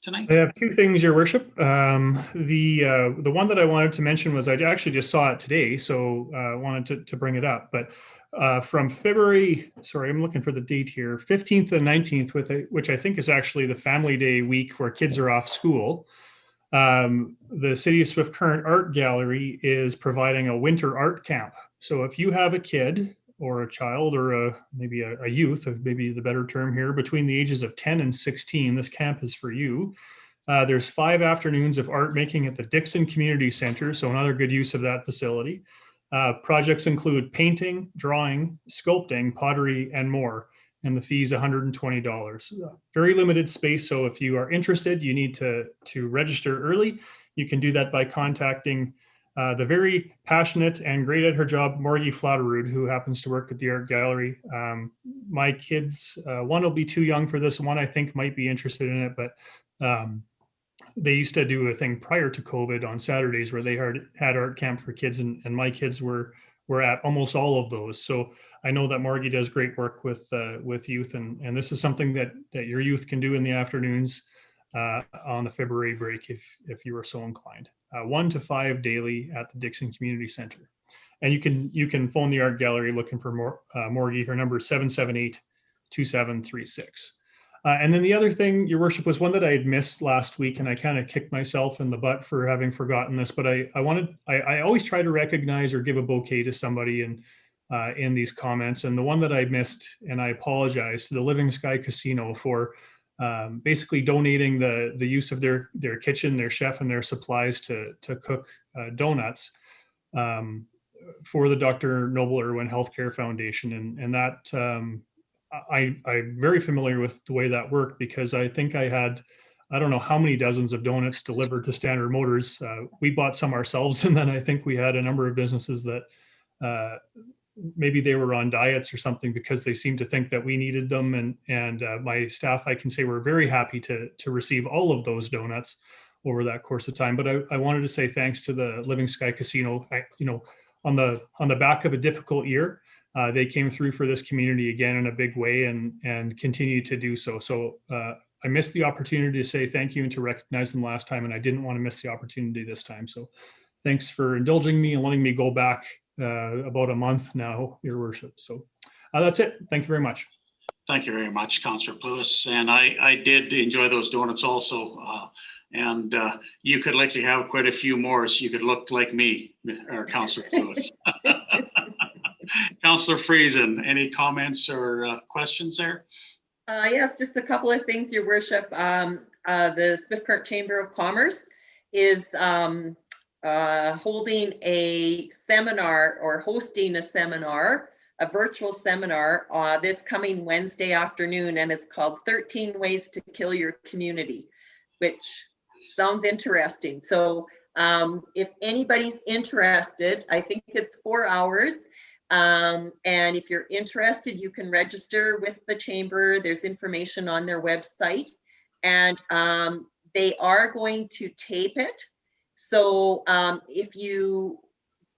tonight? I have two things, Your Worship. The one that I wanted to mention was I actually just saw it today, so I wanted to bring it up. But from February, sorry, I'm looking for the date here, 15th and 19th, which I think is actually the Family Day week where kids are off school. The City of Swift Current Art Gallery is providing a winter art camp. So if you have a kid or a child or maybe a youth, maybe the better term here, between the ages of 10 and 16, this camp is for you. There's 5 afternoons of art making at the Dixon Community Center, so another good use of that facility. Projects include painting, drawing, sculpting, pottery, and more, and the fee is $120. Very limited space, so if you are interested, you need to register early. You can do that by contacting the very passionate and great at her job, Morgie Flatterud, who happens to work at the art gallery. My kids, one will be too young for this, one I think might be interested in it, but they used to do a thing prior to COVID on Saturdays where they had art camp for kids, and my kids were at almost all of those. So I know that Morgie does great work with youth, and this is something that your youth can do in the afternoons on the February break if you are so inclined. 1 to 5 daily at the Dixon Community Center. And you can phone the art gallery looking for Morgie. Her number is 778-2736. And then the other thing, Your Worship, was one that I had missed last week, and I kind of kicked myself in the butt for having forgotten this. But I always try to recognize or give a bouquet to somebody in these comments. And the one that I missed, and I apologize to the Living Sky Casino for basically donating the use of their kitchen, their chef, and their supplies to cook donuts for the Dr. Noble Irwin Healthcare Foundation, and that. I'm very familiar with the way that worked, because I think I had, I don't know how many dozens of donuts delivered to Standard Motors. We bought some ourselves, and then I think we had a number of businesses that maybe they were on diets or something, because they seemed to think that we needed them. And my staff, I can say, were very happy to receive all of those donuts over that course of time. But I wanted to say thanks to the Living Sky Casino. On the back of a difficult year, they came through for this community again in a big way, and continue to do so. So I missed the opportunity to say thank you and to recognize them last time, and I didn't want to miss the opportunity this time. So thanks for indulging me and letting me go back about a month now, Your Worship. So that's it. Thank you very much. Thank you very much, Councillor Lewis. And I did enjoy those donuts also. And you could likely have quite a few more, so you could look like me, or Councillor Lewis. Councillor Friesen, any comments or questions there? Yes, just a couple of things, Your Worship. The Swift Current Chamber of Commerce is holding a seminar, or hosting a seminar, a virtual seminar this coming Wednesday afternoon, and it's called 13 Ways to Kill Your Community, which sounds interesting. So if anybody's interested, I think it's 4 hours. And if you're interested, you can register with the chamber. There's information on their website, and they are going to tape it. So if you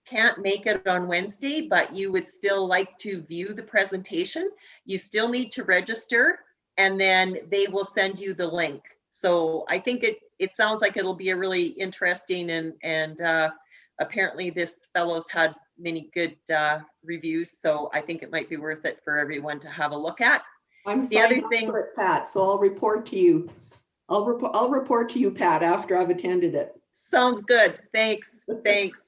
can't make it on Wednesday, but you would still like to view the presentation, you still need to register, and then they will send you the link. So I think it sounds like it'll be a really interesting, and apparently this fellow's had many good reviews, so I think it might be worth it for everyone to have a look at. I'm the other signed thing, up for it, Pat, so I'll report to you. I'll report to you, Pat, after I've attended it. Sounds good. Thanks. Thanks.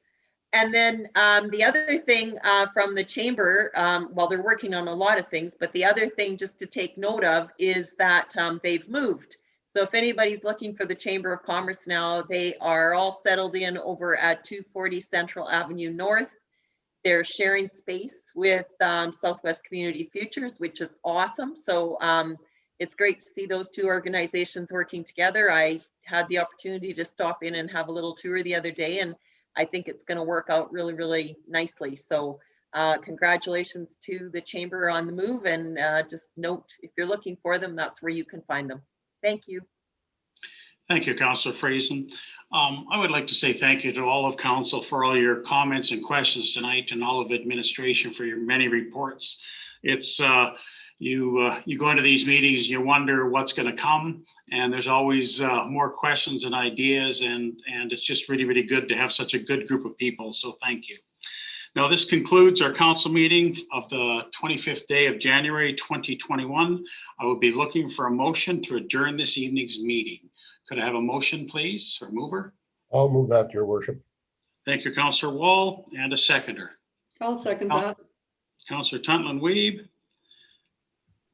And then the other thing from the chamber, well, they're working on a lot of things, but the other thing just to take note of is that they've moved. So if anybody's looking for the Chamber of Commerce now, they are all settled in over at 240 Central Avenue North. They're sharing space with Southwest Community Futures, which is awesome. So it's great to see those two organizations working together. I had the opportunity to stop in and have a little tour the other day, and I think it's going to work out really, really nicely. So congratulations to the chamber on the move, and just note, if you're looking for them, that's where you can find them. Thank you. Thank you, Councillor Friesen. I would like to say thank you to all of council for all your comments and questions tonight, and all of administration for your many reports. It's you go into these meetings, you wonder what's going to come, and there's always more questions and ideas, and it's just really, really good to have such a good group of people. So thank you. Now, this concludes our council meeting of the 25th day of January 2021. I will be looking for a motion to adjourn this evening's meeting. Could I have a motion, please, or mover? I'll move that, Your Worship. Thank you, Councillor Wall, and a seconder. I'll second that. Councillor Tuntlin-Weeb.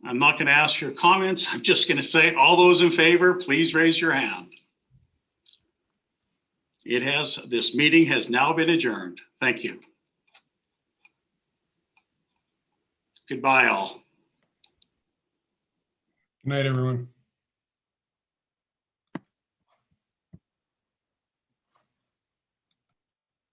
I'm not going to ask for your comments. I'm just going to say, all those in favor, please raise your hand. This meeting has now been adjourned. Thank you. Goodbye, all. Good night, everyone.